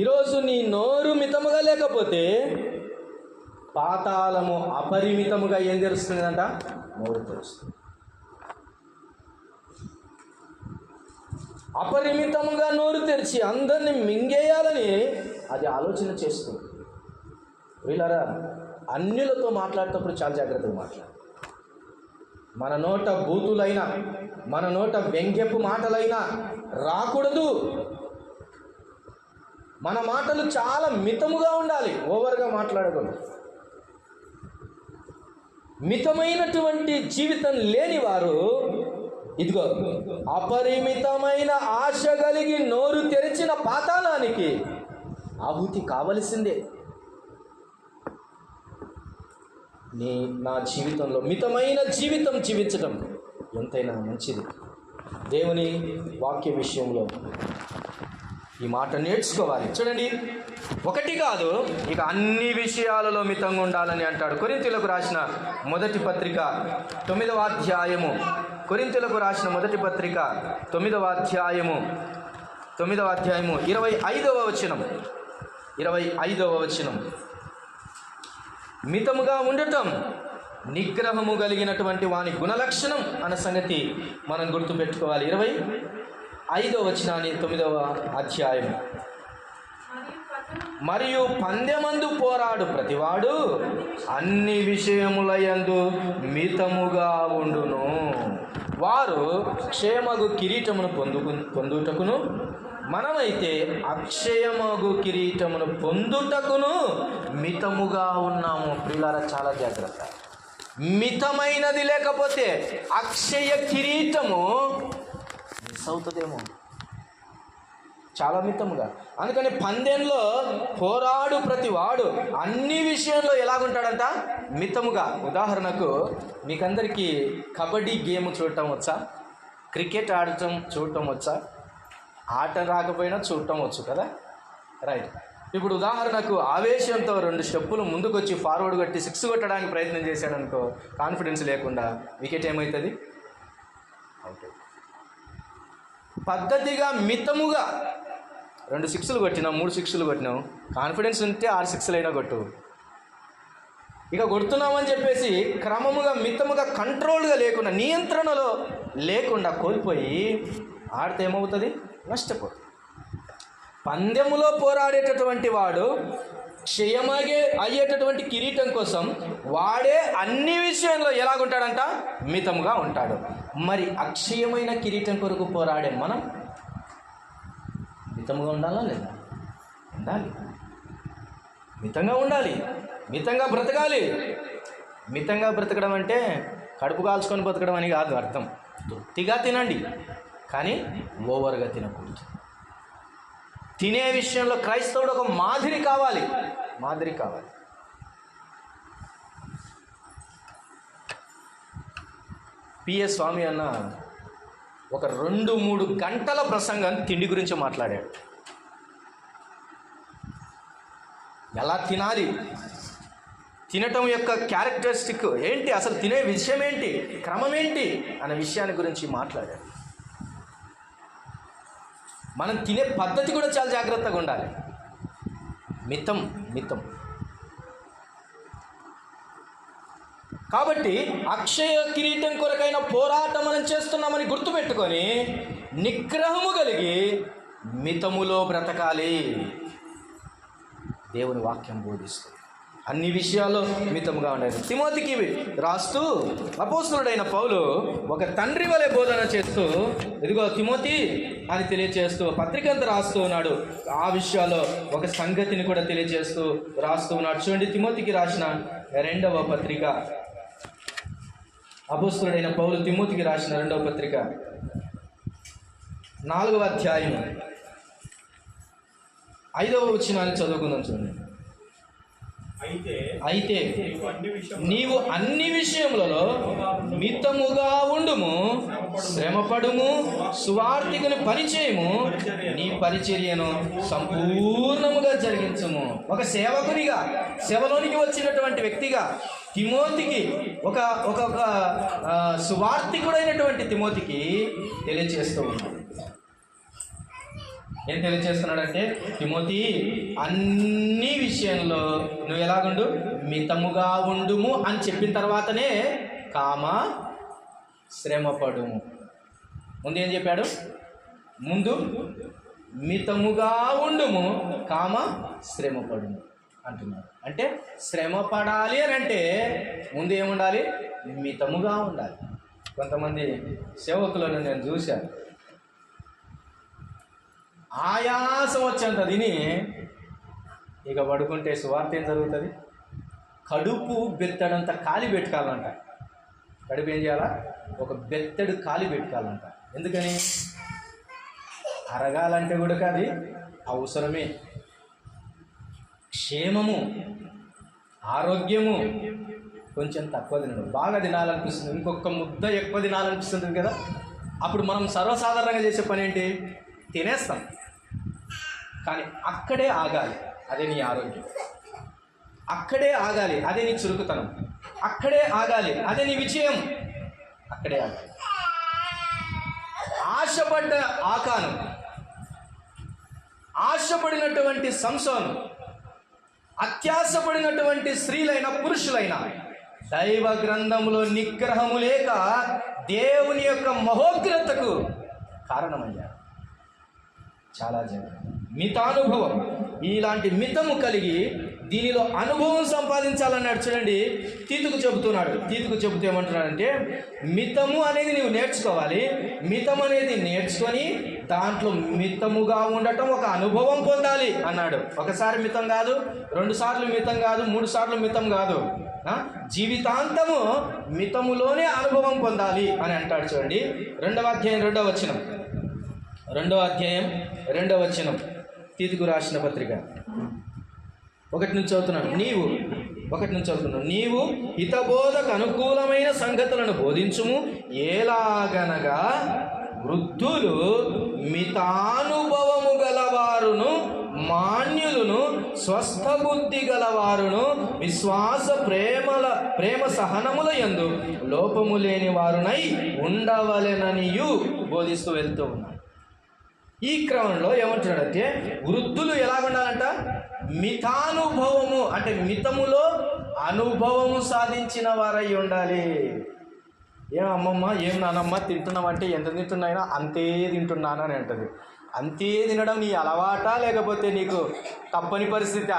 ఈరోజు నీ నోరు మితముగా లేకపోతే పాతాళము అపరిమితముగా ఏం తెరుస్తుందంట? నోరు తెరుస్తుంది. అపరిమితముగా నోరు తెరిచి అందరినీ మింగేయాలని అది ఆలోచన చేస్తుంది. వీళ్ళారా, అన్యులతో మాట్లాడేటప్పుడు చాలా జాగ్రత్తగా మాట్లాడాలి. మన నోట బూతులైనా, మన నోట వ్యంగ్యపు మాటలైనా రాకూడదు. మన మాటలు చాలా మితముగా ఉండాలి, ఓవర్గా మాట్లాడకూడదు. మితమైనటువంటి జీవితం లేని వారు ఇదిగో అపరిమితమైన ఆశ కలిగి నోరు తెరిచిన పాతాళానికి ఆహుతి కావలసిందే. నా జీవితంలో మితమైన జీవితం జీవించడం ఎంతైనా మంచిది. దేవుని వాక్య విషయంలో ఈ మాట నేర్చుకోవాలి. చూడండి, ఒకటి కాదు, ఇక అన్ని విషయాలలో మితంగా ఉండాలని అంటాడు. కొరింథీయులకు రాసిన మొదటి పత్రిక 9వ అధ్యాయము, కొరింథీయులకు రాసిన మొదటి పత్రిక 9వ అధ్యాయము 25వ వచనం, 25వ వచనం. మితముగా ఉండటం నిగ్రహము కలిగినటువంటి వాని గుణలక్షణం అన్న సంగతి మనం గుర్తుపెట్టుకోవాలి. 25వ వచనాన్ని 9వ అధ్యాయం. మరియు పందెమందు పోరాడు ప్రతివాడు అన్ని విషయములయందు మితముగా ఉండును. వారు క్షేమగు కిరీటమును పొందుటకును, మనమైతే అక్షయమగు కిరీటమును పొందుటకును మితముగా ఉన్నాము. ప్రియులారా, చాలా జాగ్రత్త. మితమైనది లేకపోతే అక్షయ కిరీటము మిస్ అవుతుందేమో, చాలా మితముగా. అందుకని పందెంలో పోరాడు ప్రతివాడు అన్ని విషయంలో ఎలాగుంటాడంట? మితముగా. ఉదాహరణకు మీకందరికీ కబడ్డీ గేమ్ చూడటం వచ్చా? క్రికెట్ ఆడటం చూడటం వచ్చా? ఆట రాకపోయినా చూడటం వచ్చు కదా, రైట్. ఇప్పుడు ఉదాహరణకు ఆవేశంతో 2 స్టెప్పులు ముందుకు వచ్చి ఫార్వర్డ్ కొట్టి 6 కొట్టడానికి ప్రయత్నం చేశాడనుకో, కాన్ఫిడెన్స్ లేకుండా వికెట్ ఏమవుతుంది? అవుట్. పద్ధతిగా మితముగా 2 6లు కొట్టినావు, 3 6లు కొట్టినావు, కాన్ఫిడెన్స్ ఉంటే 6 6లు అయినా కొట్టు. ఇక కొడుతున్నామని చెప్పేసి క్రమముగా మితముగా కంట్రోల్గా లేకుండా, నియంత్రణలో లేకుండా కోల్పోయి ఆడితే ఏమవుతుంది? నష్టపోతుంది. పందెములో పోరాడేటటువంటి వాడు క్షయమగే అయ్యేటటువంటి కిరీటం కోసం వాడే అన్ని విషయంలో ఎలాగుంటాడంట? మితముగా ఉంటాడు. మరి అక్షయమైన కిరీటం కొరకు పోరాడే మనం మితంగా ఉండాలా లేదా? ఉండాలి. మితంగా ఉండాలి, మితంగా బ్రతకాలి. మితంగా బ్రతకడం అంటే కడుపు కాల్చుకొని బ్రతకడం అని కాదు అర్థం. తృప్తిగా తినండి, కానీ ఓవర్గా తినకూడదు. తినే విషయంలో క్రైస్తవుడు ఒక మాదిరి కావాలి. పిఎస్ స్వామి అన్న ఒక 2-3 గంటల ప్రసంగం తిండి గురించి మాట్లాడాడు. ఎలా తినాలి, తినటం యొక్క క్యారెక్టరిస్టిక్ ఏంటి, అసలు తినే విషయం ఏంటి, క్రమం ఏంటి అనే విషయాన్ని గురించి మాట్లాడాడు. మనం తినే పద్ధతి కూడా చాలా జాగ్రత్తగా ఉండాలి. మితం. కాబట్టి అక్షయ కిరీటం కొరకైన పోరాటం మనం చేస్తున్నామని గుర్తుపెట్టుకొని నిగ్రహము కలిగి మితములో బ్రతకాలి. దేవుని వాక్యం బోధిస్తుంది. అన్ని విషయాల్లో మితముగా ఉండాలి. తిమోతికి రాస్తూ అపోస్తలుడైన పౌలు ఒక తండ్రి వలె బోధన చేస్తూ, ఇదిగో తిమోతి అని తెలియజేస్తూ పత్రిక అంతా రాస్తూ ఉన్నాడు. ఆ విషయాల్లో ఒక సంగతిని కూడా తెలియజేస్తూ రాస్తూ ఉన్నాడు. చూడండి, తిమోతికి రాసిన 2వ పత్రిక, అపోస్తలుడైన పౌలు తిమోతికి రాసిన 2వ పత్రిక 4వ అధ్యాయం 5వ వచనాన్ని చదువుకుందాం. చూడండి. అయితే నీవు అన్ని విషయములలో మితముగా ఉండుము, శ్రమపడుము, సువార్తికుని పరిచయము, నీ పరిచర్యను సంపూర్ణముగా జరిగించుము. ఒక సేవకునిగా, సేవలోనికి వచ్చినటువంటి వ్యక్తిగా తిమోతికి, ఒక సువార్తికుడైనటువంటి తిమోతికి తెలియజేస్తూ ఉన్నాడు. ఏం తెలియజేస్తున్నాడంటే, తిమోతి అన్ని విషయంలో నువ్వు ఎలాగుండు? మితముగా ఉండుము అని చెప్పిన తర్వాతనే శ్రమపడుము. ముందు ఏం చెప్పాడు? ముందు మితముగా ఉండుము, కామ శ్రమపడుము అంటున్నాడు. అంటే శ్రమ పడాలి అని అంటే ముందు ఏముండాలి? మితముగా ఉండాలి. కొంతమంది సేవకులను నేను చూశాను, ఆయాసం వచ్చేంత తిని ఇక పడుకుంటే సువార్త ఏం జరుగుతుంది? కడుపు బెత్తడంత ఖాళీ పెట్టుకోవాలంట. కడుపు ఏం చేయాలా? ఒక బెత్తడు ఖాళీ పెట్టుకోవాలంట. ఎందుకని? అరగాలంటే కూడా అది అవసరమే. క్షేమము, ఆరోగ్యము. కొంచెం తక్కువ తినడం, బాగా తినాలనిపిస్తుంది, ఇంకొక ముద్ద ఎక్కువ తినాలనిపిస్తుంది కదా. అప్పుడు మనం సర్వసాధారణంగా చేసే పని ఏంటి? తినేస్తాం. కానీ అక్కడే ఆగాలి, అదే నీ ఆరోగ్యం. అక్కడే ఆగాలి, అదే నీ చురుకుతనం. అక్కడే ఆగాలి, అదే నీ విజయం. అక్కడే ఆగాలి. ఆశపడ్డ ఆకాను, ఆశపడినటువంటి సంసోను, అత్యాశపడినటువంటి స్త్రీలైన పురుషులైన దైవ గ్రంథములో నిగ్రహము లేక దేవుని యొక్క మహోగ్రతకు కారణమయ్యారు. చాలా జాగ్రత్త. మితానుభవం, ఇలాంటి మితము కలిగి దీనిలో అనుభవం సంపాదించాలన్నాడు. చూడండి, తీతుకు చెబుతున్నాడు. తీతుకు చెబుతూ ఏమంటున్నాడంటే, మితము అనేది నీవు నేర్చుకోవాలి. మితం అనేది నేర్చుకొని దాంట్లో మితముగా ఉండటం ఒక అనుభవం పొందాలి అన్నాడు. ఒకసారి మితం కాదు, 2 సార్లు మితం కాదు, 3 సార్లు మితం కాదు, జీవితాంతము మితములోనే అనుభవం పొందాలి అని అంటాడు. చూడండి, 2వ అధ్యాయం 2వ వచనం. 2వ అధ్యాయం 2వ వచనం, తీతుకు రాసిన పత్రిక 1 నుంచి చదువుతున్నాను. నీవు హితబోధకు అనుకూలమైన సంగతులను బోధించుము. ఎలాగనగా వృద్ధులు, మితానుభవము గలవారును, మాన్యులను, స్వస్థ బుద్ధి గలవారును, విశ్వాస ప్రేమ సహనముల యందు లోపము లేని వారునై ఉండవలెననియు బోధిస్తూ వెళ్తూ ఉన్నాడు. ఈ క్రమంలో ఏమంటున్నాడంటే, వృద్ధులు ఎలాగుండాలంట? మితానుభవము, అంటే మితములో అనుభవము సాధించిన వారై ఉండాలి. ఏం అమ్మమ్మ, ఏం నానమ్మ తింటున్నామంటే ఎంత తింటున్నాయినా అంతే తింటున్నాను అని అంటది. అంతే తినడం నీ అలవాటా, లేకపోతే నీకు తప్పని పరిస్థితా?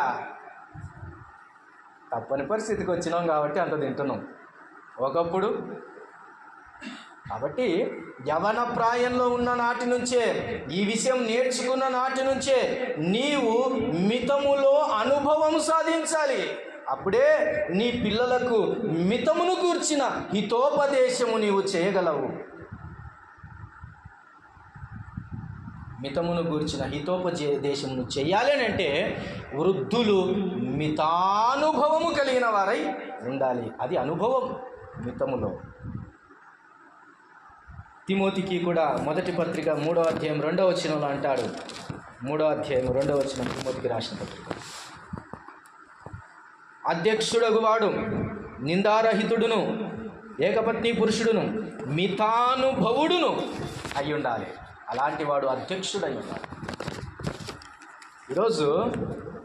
తప్పని పరిస్థితికి వచ్చినాం కాబట్టి అంత తింటున్నాం. ఒకప్పుడు కాబట్టి యవన ప్రాయంలో ఉన్న నాటి నుంచే, ఈ విషయం నేర్చుకున్న నాటి నుంచే నీవు మితములో అనుభవం సాధించాలి. అప్పుడే నీ పిల్లలకు మితమును గూర్చిన హితోపదేశము నీవు చేయగలవు. మితమును గూర్చిన హితోపదేశమును చేయాలి అని అంటే వృద్ధులు మితానుభవము కలిగిన వారై ఉండాలి. అది అనుభవం మితములో. తిమోతికి కూడా మొదటి పత్రిక 3వ అధ్యాయం 2వ వచనంలో అంటాడు. 3వ అధ్యాయం 2వ వచనం తిమోతికి రాసిన పత్రిక. అధ్యక్షుడగు వాడు నిందారహితుడును, ఏకపత్ని పురుషుడును, మితానుభవుడును అయి ఉండాలి. అలాంటి వాడు అధ్యక్షుడై ఉండాలి. ఈరోజు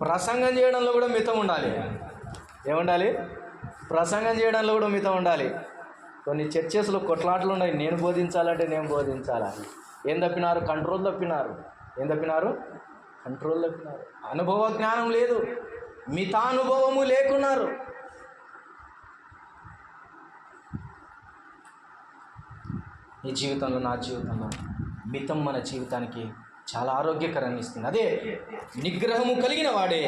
ప్రసంగం చేయడంలో కూడా మితం ఉండాలి. ఏముండాలి? ప్రసంగం చేయడంలో కూడా మితం ఉండాలి. కొన్ని చర్చెస్లో కొట్లాటలు ఉన్నాయి. నేను బోధించాలంటే నేను బోధించాలా? ఏం తప్పినారు? కంట్రోల్ తప్పినారు. ఏం తప్పినారు? కంట్రోల్ తప్పినారు. అనుభవ జ్ఞానం లేదు, మితానుభవము లేకున్నారు. నీ జీవితంలో, నా జీవితంలో మితం మన జీవితానికి చాలా ఆరోగ్యకరాన్ని ఇస్తుంది. అదే నిగ్రహము కలిగిన వాడే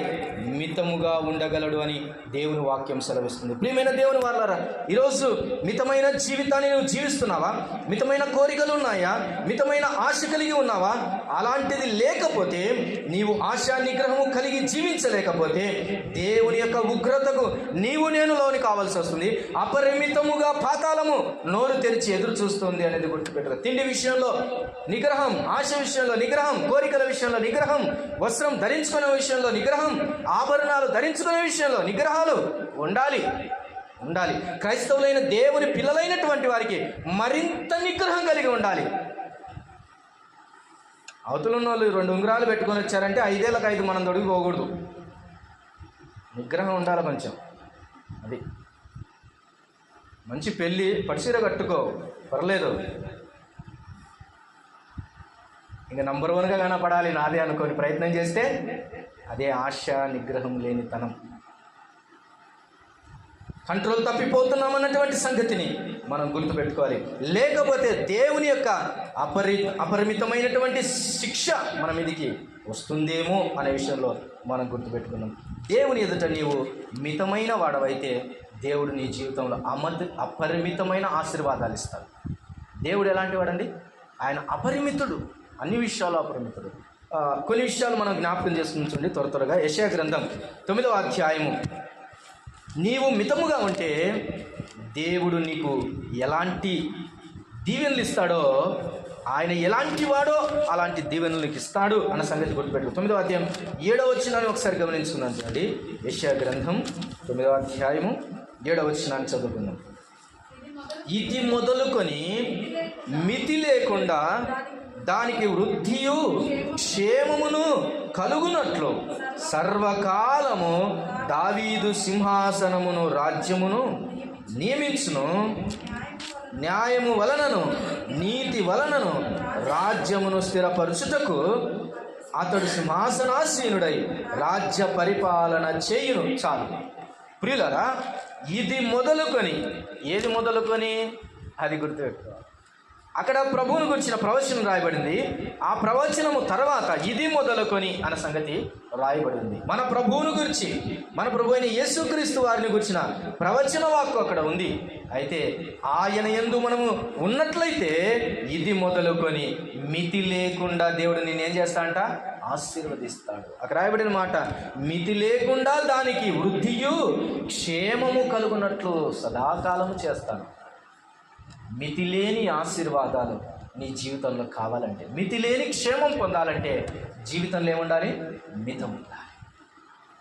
మితముగా ఉండగలడు అని దేవుని వాక్యం సెలవిస్తుంది. ప్రియమైన దేవుని వాళ్ళారా, ఈరోజు మితమైన జీవితాన్ని నువ్వు జీవిస్తున్నావా? మితమైన కోరికలు ఉన్నాయా? మితమైన ఆశ కలిగి ఉన్నావా? అలాంటిది లేకపోతే, నీవు ఆశా నిగ్రహము కలిగి జీవించలేకపోతే దేవుని యొక్క ఉగ్రతకు నీవు నేను లోని కావాల్సి వస్తుంది. అపరిమితముగా పాతాళము నోరు తెరిచి ఎదురు చూస్తుంది అనేది గుర్తుపెట్టరు. తిండి విషయంలో నిగ్రహం, ఆశ విషయంలో నిగ్రహం, కోరికల విషయంలో నిగ్రహం, వస్త్రం ధరించుకునే విషయంలో నిగ్రహం, ఆభరణాలు ధరించుకునే విషయంలో నిగ్రహాలు ఉండాలి. క్రైస్తవులైన దేవుని పిల్లలైనటువంటి వారికి మరింత నిగ్రహం కలిగి ఉండాలి. అవతలున్న వాళ్ళు 2 ఉంగరాలు పెట్టుకొని వచ్చారంటే 5 ఏళ్ళకి 5 మనం తొడిగి పోకూడదు. నిగ్రహం ఉండాలి కొంచెం. అది మంచి పెళ్ళి, పట్టుచీర కట్టుకో, పర్లేదు. ఇంకా నంబర్ 1గా కనపడాలి నాదే అనుకొని ప్రయత్నం చేస్తే అదే ఆశ నిగ్రహం లేనితనం. కంట్రోల్ తప్పిపోతున్నామన్నటువంటి సంగతిని మనం గుర్తుపెట్టుకోవాలి. లేకపోతే దేవుని యొక్క అపరిమితమైనటువంటి శిక్ష మన మీదికి వస్తుందేమో అనే విషయంలో మనం గుర్తుపెట్టుకున్నాం. దేవుని ఎదుట నీవు మితమైన వాడవైతే దేవుడు నీ జీవితంలో అపరిమితమైన ఆశీర్వాదాలు ఇస్తాడు. దేవుడు ఎలాంటి వాడండి? ఆయన అపరిమితుడు, అన్ని విషయాలు అపరిమితుడు. కొన్ని విషయాలు మనం జ్ఞాపకం చేసుకుంటుంది త్వరగా. యెషయా గ్రంథం 9వ అధ్యాయము. నీవు మితముగా ఉంటే దేవుడు నీకు ఎలాంటి దీవెనలు ఇస్తాడో, ఆయన ఎలాంటి వాడో అలాంటి దీవెనలు నీకు ఇస్తాడు అన్న సంగతి గుర్తుపెట్టు. 9వ అధ్యాయం 7వ వచనాన్ని ఒకసారి గమనించుకున్నాను చూడండి. యెషయా గ్రంథం 9వ అధ్యాయము 7వ వచనాన్ని చదువుకుందాం. ఇది మొదలుకొని మితి లేకుండా దానికి వృద్ధియు క్షేమమును కలుగునట్లు సర్వకాలము దావీదు సింహాసనమును రాజ్యమును నియమించును. న్యాయము వలనను నీతి వలనను రాజ్యమును స్థిరపరచుటకు అతడు సింహాసనాసీనుడై రాజ్య పరిపాలన చేయును. చాలు ప్రియులారా, ఇది మొదలుకొని, ఏది మొదలుకొని అది గుర్తుపెట్టుకోవాలి. అక్కడ ప్రభువుని గురించిన ప్రవచనం రాయబడింది. ఆ ప్రవచనము తర్వాత ఇది మొదలుకొని అన్న సంగతి రాయబడింది. మన ప్రభువుని గురించి, మన ప్రభు అయిన యేసుక్రీస్తు వారిని గురించిన ప్రవచన వాక్కు అక్కడ ఉంది. అయితే ఆయన యందు మనము ఉన్నట్లయితే ఇది మొదలుకొని మితి లేకుండా దేవుడు నిన్నేం చేస్తాడంట? ఆశీర్వదిస్తాడు. అక్కడ రాయబడిన మాట, మితి లేకుండా దానికి వృద్ధియు క్షేమము కలుగునట్లు సదాకాలము చేస్తాను. మితిలేని ఆశీర్వాదాలు నీ జీవితంలో కావాలంటే, మితిలేని క్షేమం పొందాలంటే జీవితంలో ఏముండాలి? మితం ఉండాలి,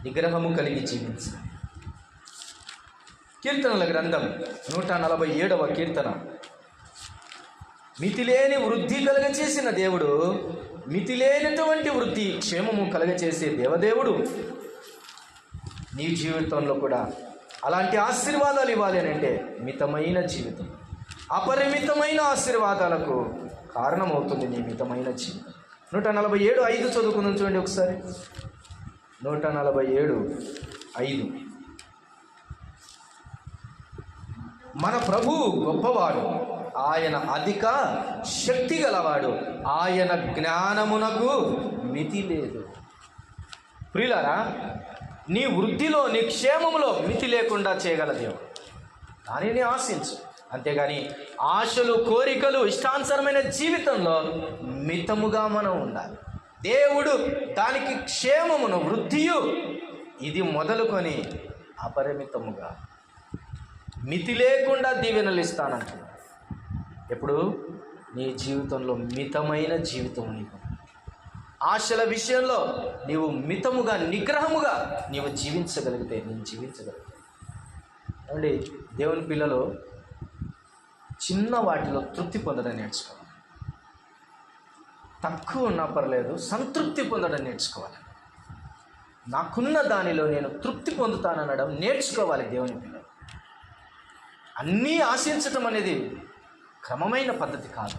నిగ్రహము కలిగి జీవించాలి. కీర్తనల గ్రంథం 147వ కీర్తన. మితిలేని వృద్ధి కలగచేసిన దేవుడు, మితిలేనటువంటి వృద్ధి క్షేమము కలగచేసే దేవదేవుడు నీ జీవితంలో కూడా అలాంటి ఆశీర్వాదాలు ఇవ్వాలి అని అంటే మితమైన జీవితం అపరిమితమైన ఆశీర్వాదాలకు కారణమవుతుంది నీ మితమైన జీవితం. 147:5 చదువుకుందాం చూడండి ఒకసారి. 147:5. మన ప్రభువు గొప్పవాడు, ఆయన అధిక శక్తి గలవాడు, ఆయన జ్ఞానమునకు మితి లేదు. ప్రియులారా, నీ వృద్ధిలో, నీ క్షేమములో మితి లేకుండా చేయగల దేవుడు. దానిని ఆశించు. అంతేగాని ఆశలు, కోరికలు, ఇష్టానుసరమైన జీవితంలో మితముగా మనం ఉండాలి. దేవుడు దానికి క్షేమమును, వృద్ధియు ఇది మొదలుకొని అపరిమితముగా మితి లేకుండా దీవెనలు ఇస్తానంటున్నాడు. ఎప్పుడు? నీ జీవితంలో మితమైన జీవితం నీకు, ఆశల విషయంలో నీవు మితముగా, నిగ్రహముగా నీవు జీవించగలిగితే, నేను జీవించగలిగితే. అండి, దేవుని పిల్లలు చిన్న వాటిలో తృప్తి పొందడం నేర్చుకోవాలి. తక్కువ ఉన్నా పర్లేదు, సంతృప్తి పొందడం నేర్చుకోవాలి. నాకున్న దానిలో నేను తృప్తి పొందుతాననడం నేర్చుకోవాలి దేవుని పిల్లలు. అన్నీ ఆశించటం అనేది క్రమమైన పద్ధతి కాదు.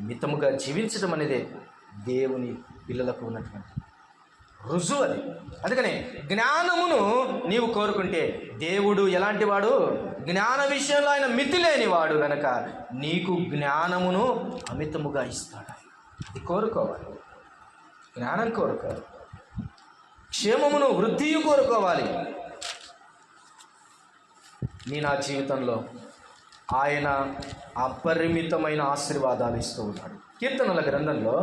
మితముగా జీవించడం అనేది దేవుని పిల్లలకు ఉన్నటువంటి రుజువు. అది అందుకనే జ్ఞానమును నీవు కోరుకుంటే దేవుడు ఎలాంటి వాడు? జ్ఞాన విషయంలో ఆయన మితి లేనివాడు గనక నీకు జ్ఞానమును అమితముగా ఇస్తాడు. అది కోరుకోవాలి, జ్ఞానం కోరుకోవాలి, క్షేమమును, వృద్ధియు కోరుకోవాలి. నా జీవితంలో ఆయన అపరిమితమైన ఆశీర్వాదాలు ఇస్తూ ఉన్నాడు. కీర్తనల గ్రంథంలో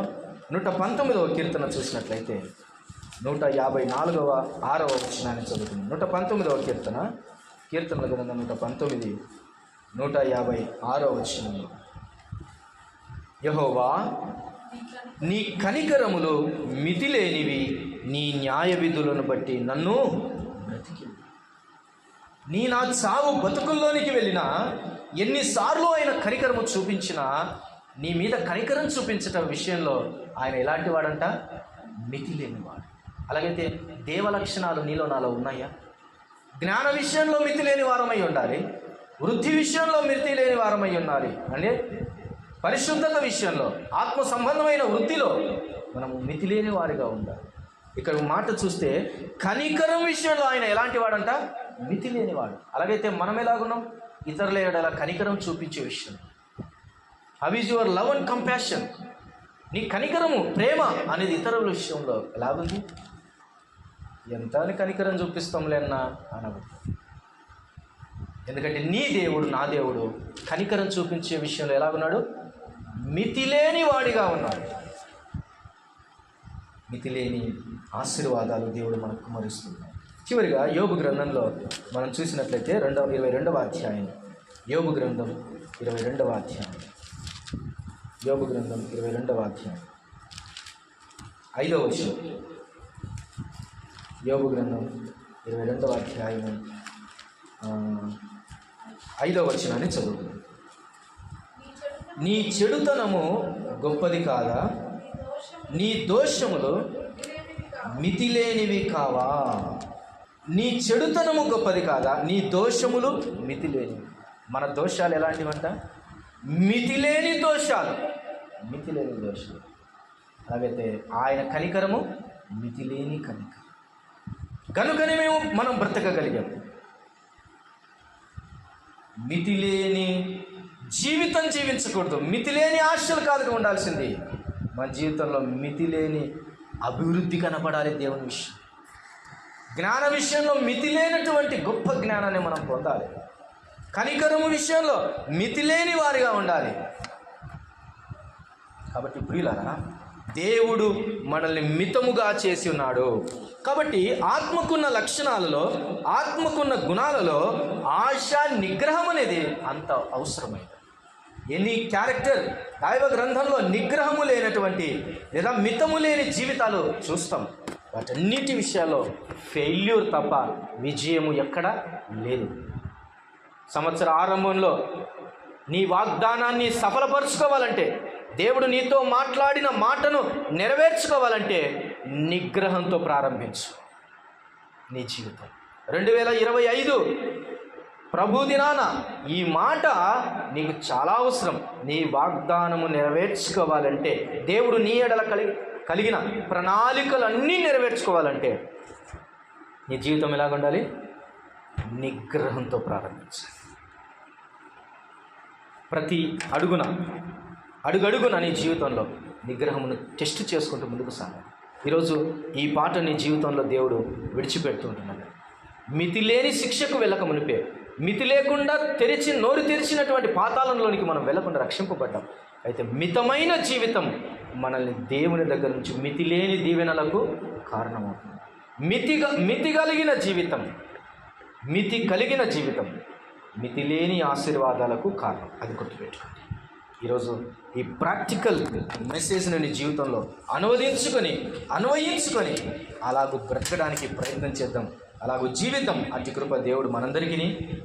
119వ కీర్తన చూసినట్లయితే 154:6 వచనాన్ని చదువుతుంది. 119వ కీర్తనల గ్రంథం 119, 156 వచనంలో, యెహోవా నీ కనికరములు మితిలేనివి, నీ న్యాయ విధులను బట్టి నన్ను బ్రతికి. నా చావు బతుకుల్లోనికి వెళ్ళినా, ఎన్నిసార్లు ఆయన కనికరము చూపించినా, నీ మీద కనికరం చూపించటం విషయంలో ఆయన ఎలాంటి వాడంట? మితి లేనివాడు. అలాగైతే దేవ లక్షణాలు నీలో నాలో ఉన్నాయా? జ్ఞాన విషయంలో మితి లేని వారమై ఉండాలి, వృద్ధి విషయంలో మితి లేని వారమై ఉండాలి. అంటే పరిశుద్ధత విషయంలో, ఆత్మ సంబంధమైన వృత్తిలో మనం మితి లేని వారిగా ఉండాలి. ఇక్కడ మాట చూస్తే కనికరం విషయంలో ఆయన ఎలాంటి వాడంట? మితి లేనివాడు. అలాగైతే మనం ఎలాగున్నాం? ఇతరుల ఎడల కనికరం చూపించే విషయం. How is your love and compassion? నీ కనికరము, ప్రేమ అనేది ఇతరుల విషయంలో ఎలాగుంది? ఎంత అని కనికరం చూపిస్తాంలే అన్నా అనవు. ఎందుకంటే నీ దేవుడు, నా దేవుడు కనికరం చూపించే విషయంలో ఎలాగున్నాడు? మితిలేని వాడిగా ఉన్నాడు. మితిలేని ఆశీర్వాదాలు దేవుడు మనకు కుమరిస్తున్నాడు. చివరిగా యోబు గ్రంథంలో మనం చూసినట్లయితే 22వ అధ్యాయం, యోబు గ్రంథం 22వ అధ్యాయం, యోబు గ్రంథం 22వ అధ్యాయం 5వ వచనం. యోబు గ్రంథం 22వ అధ్యాయం 5వ వచనాన్ని చదువుతుంది. నీ చెడుతనము గొప్పది కాదా? నీ దోషములు మితిలేనివి కావా? నీ చెడుతనము గొప్పది కాదా? నీ దోషములు మితిలేనివి. మన దోషాలు ఎలాంటివంట? మితిలేని దోషాలు, మితిలేని దోషాలు. అలాగైతే ఆయన కనికరము మితిలేని కనికరం. కనుకనే మనం బ్రతకగలిగాము. మితిలేని జీవితం జీవించకూడదు. మితిలేని ఆశలు కాదుగా ఉండాల్సింది. మన జీవితంలో మితిలేని అభివృద్ధి కనపడాలి. దేవుని విషయం, జ్ఞాన విషయంలో మితిలేనటువంటి గొప్ప జ్ఞానాన్ని మనం పొందాలి. కనికరము విషయంలో మితిలేని వారిగా ఉండాలి. కాబట్టి ప్రియులారా, దేవుడు మనల్ని మితముగా చేసి ఉన్నాడు. కాబట్టి ఆత్మకున్న లక్షణాలలో, ఆత్మకున్న గుణాలలో ఆశ నిగ్రహం అనేది అంత అవసరమైనది. ఎనీ క్యారెక్టర్ దైవ గ్రంథంలో నిగ్రహము లేనటువంటి లేదా మితము లేని జీవితాలు చూస్తాం. వాటన్నిటి విషయాల్లో ఫెయిల్యూర్ తప్ప విజయము ఎక్కడా లేదు. సంవత్సర ఆరంభంలో నీ వాగ్దానాన్ని సఫలపరుచుకోవాలంటే, దేవుడు నీతో మాట్లాడిన మాటను నెరవేర్చుకోవాలంటే నిగ్రహంతో ప్రారంభించు నీ జీవితం. 2025 ప్రభు దినాన ఈ మాట నీకు చాలా అవసరం. నీ వాగ్దానము నెరవేర్చుకోవాలంటే, దేవుడు నీ ఎడల కలిగిన ప్రణాళికలన్నీ నెరవేర్చుకోవాలంటే నీ జీవితం ఎలాగుండాలి? నిగ్రహంతో ప్రారంభించాలి. ప్రతి అడుగడుగున నీ జీవితంలో నిగ్రహమును టెస్ట్ చేసుకుంటూ ముందుకు సాగాలి. ఈరోజు ఈ పాట నీ జీవితంలో దేవుడు విడిచిపెడుతుంటున్నాడు. మితి లేని శిక్షకు వెళ్ళక మునిపే, మితి లేకుండా నోరు తెరిచినటువంటి పాతాళంలోనికి మనం వెళ్ళకుండా రక్షింపబడ్డాం. అయితే మితమైన జీవితం మనల్ని దేవుని దగ్గర నుంచి మితిలేని దీవెనలకు కారణమవుతుంది. మితి కలిగిన జీవితం, మితి కలిగిన జీవితం మితిలేని ఆశీర్వాదాలకు కారణం. అది గుర్తుపెట్టుకోండి. ఈరోజు ఈ ప్రాక్టికల్ మెసేజ్ని నీ జీవితంలో అన్వయించుకొని అలాగూ బ్రతకడానికి ప్రయత్నం చేద్దాం. అలాగూ జీవితం అతి కృప దేవుడు మనందరికీ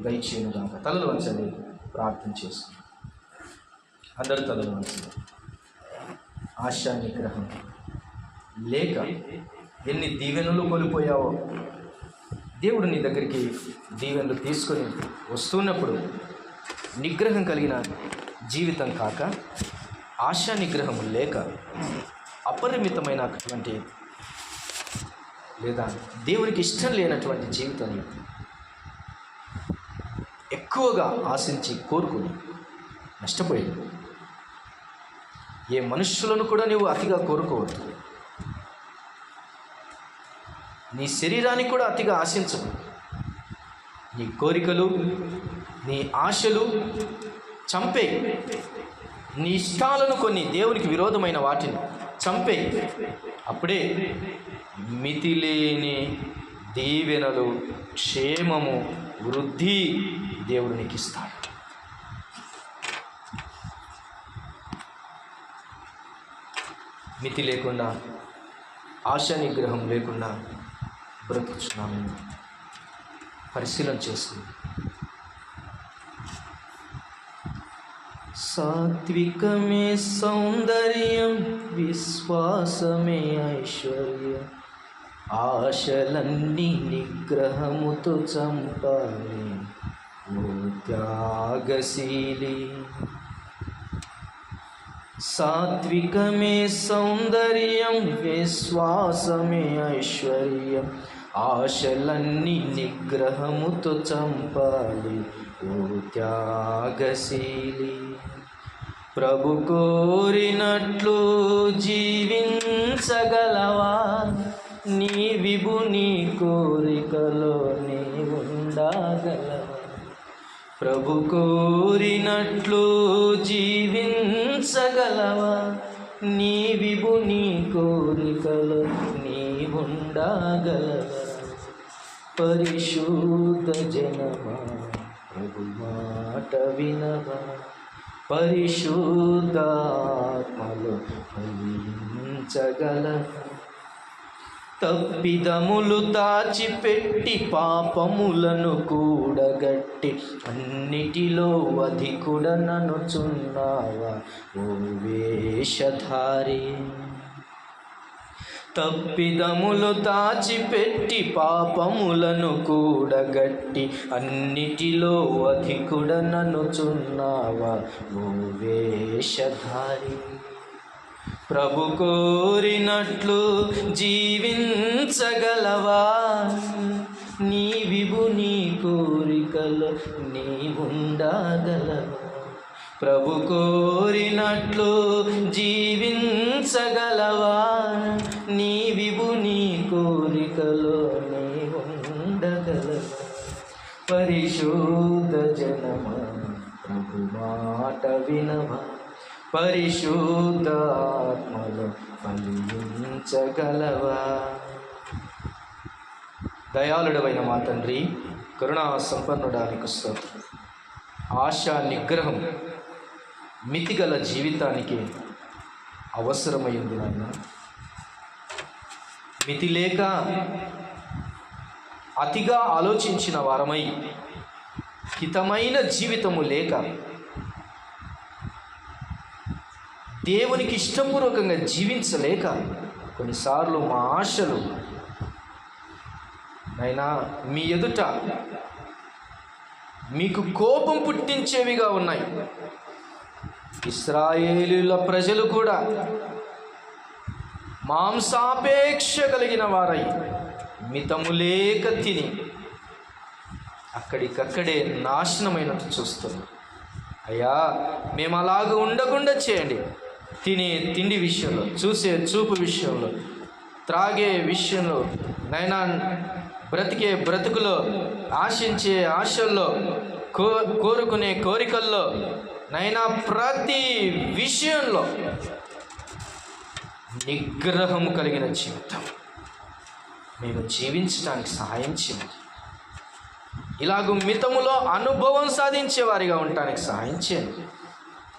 దయచేయునుగాక. తలలు వంచండి, ప్రార్థన చేసుకుందాం. అందరూ తలలు వంచండి. ఆశా నిగ్రహం లేక ఎన్ని దీవెనలు కోల్పోయావో, దేవుడు నీ దగ్గరికి దీవెనలు తీసుకొని వస్తున్నప్పుడు నిగ్రహం కలిగిన జీవితం కాక, ఆశా నిగ్రహం లేక అపరిమితమైనటువంటి లేదా దేవునికి ఇష్టం లేనటువంటి జీవితాన్ని ఎక్కువగా ఆశించి కోరుకుని నష్టపోయింది. ఏ మనుష్యులను కూడా నువ్వు అతిగా కోరుకోవద్దు. నీ శరీరానికి కూడా అతిగా ఆశించవు. నీ కోరికలు, నీ ఆశలు చంపే. నీ ఇష్టాలను, కొన్ని దేవునికి విరోధమైన వాటిని చంపే. అప్పుడే మితిలేని దీవెనలు, క్షేమము, వృద్ధి దేవుడు నీకు ఇస్తాడు. మితి లేకుండా, ఆశా నిగ్రహం లేకుండా బ్రతుకుతున్నాము. పరిశీలన చేసుకుంది. సాత్వికమే సౌందర్యం, విశ్వాసమే ఐశ్వర్యం, ఆశలన్నీ నిగ్రహముతో చంపాలి ఓ త్యాగశీలి. సాత్వికమే సౌందర్యం, విశ్వాసమే ఐశ్వర్యం, ఆశలన్నీ నిగ్రహముతో చంపాలి ఓ త్యాగశీలి. ప్రభు కోరినట్లు జీవించగలవా? నీ విభుని కోరికలో నీ ఉండగలవా? ప్రభు కోరినట్లు జీవించగలవా? నీ విభుని కోరికలో నీ ఉండగలవా? పరిశుద్ధ జనమా, ప్రభు మాట వినవా? పరిశుద్ధాత్మలో ఫలించగలవా? తప్పిదములు దాచిపెట్టి పాపములను కూడగట్టి అన్నిటిలో అధికుడననుచున్నావా ఓ వేషధారి? తప్పిదములు దాచిపెట్టి పాపములను కూడగట్టి అన్నిటిలో అధికుడననుచున్నావా ఓ వేషధారి? ప్రభు కోరినట్లు జీవించగలవా? నీ విభుని కోరికలో నీ ఉండగలవా? ప్రభు కోరినట్లు జీవించగలవా? నీ విభుని కోరికలో నీ ఉండగలవా? పరిశుద్ధ జనమా, ప్రభు మాట వినవా? పరిశుద్ధాత్మలో ఫలించగలవా? దయాళుడవైన మా తండ్రి, కరుణా సంపన్నుడానికి స్తోత్రం. ఆశా నిగ్రహం మితిగల జీవితానికి అవసరమైంది నాయన. మితి లేక అతిగా ఆలోచించిన వారమై హితమైన జీవితము లేక దేవునికి ఇష్టపూర్వకంగా జీవించలేక కొన్నిసార్లు మా ఆశలు నైనా మీ ఎదుట మీకు కోపం పుట్టించేవిగా ఉన్నాయి. ఇశ్రాయేలీయుల ప్రజలు కూడా మాంసాపేక్ష కలిగిన వారై మితము లేక తిని అక్కడికక్కడే నాశనమైనట్టు చూస్తున్నారు. అయ్యా, మేము అలాగ ఉండకుండా చేయండి. తినే తిండి విషయంలో, చూసే చూపు విషయంలో, త్రాగే విషయంలో, నైనా బ్రతికే బ్రతుకులో, ఆశించే ఆశల్లో, కోరుకునే కోరికల్లో, నైనా ప్రతి విషయంలో నిగ్రహము కలిగిన జీవితం మేము జీవించడానికి సహాయం చేయండి. ఇలాగ మితములో అనుభవం సాధించే వారిగా ఉండటానికి సహాయం చేయండి.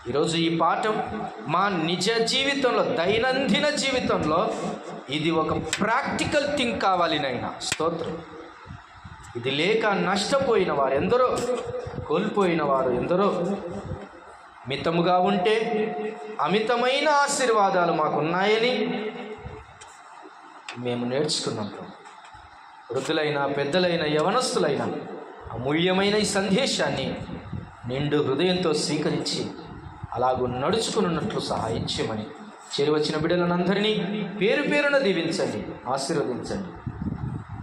ఈరోజు ఈ పాఠం మా నిజ జీవితంలో, దైనందిన జీవితంలో ఇది ఒక ప్రాక్టికల్ థింగ్ కావాలి నాయనా. స్తోత్రం. ఇది లేక నష్టపోయిన వారు ఎందరో, కోల్పోయిన వారు ఎందరో. మితముగా ఉంటే అమితమైన ఆశీర్వాదాలు మాకున్నాయని మేము నేర్చుకున్నాం. వృద్ధులైన, పెద్దలైన, యవనస్తులైన అమూల్యమైన ఈ సందేశాన్ని నిండు హృదయంతో స్వీకరించి అలాగూ నడుచుకున్నట్లు సహాయం చేయమని, చేరువచ్చిన బిడ్డలందరినీ పేరు పేరున దీవించండి, ఆశీర్వదించండి.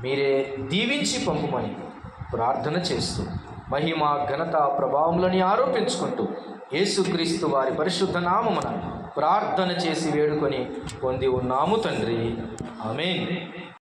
మీరే దీవించి పంపుమని ప్రార్థన చేస్తూ మహిమ, ఘనత, ప్రభావములని ఆరోపించుకుంటూ యేసుక్రీస్తు వారి పరిశుద్ధ నామమున ప్రార్థన చేసి వేడుకొని పొంది ఉన్నాము తండ్రి. ఆమేన్.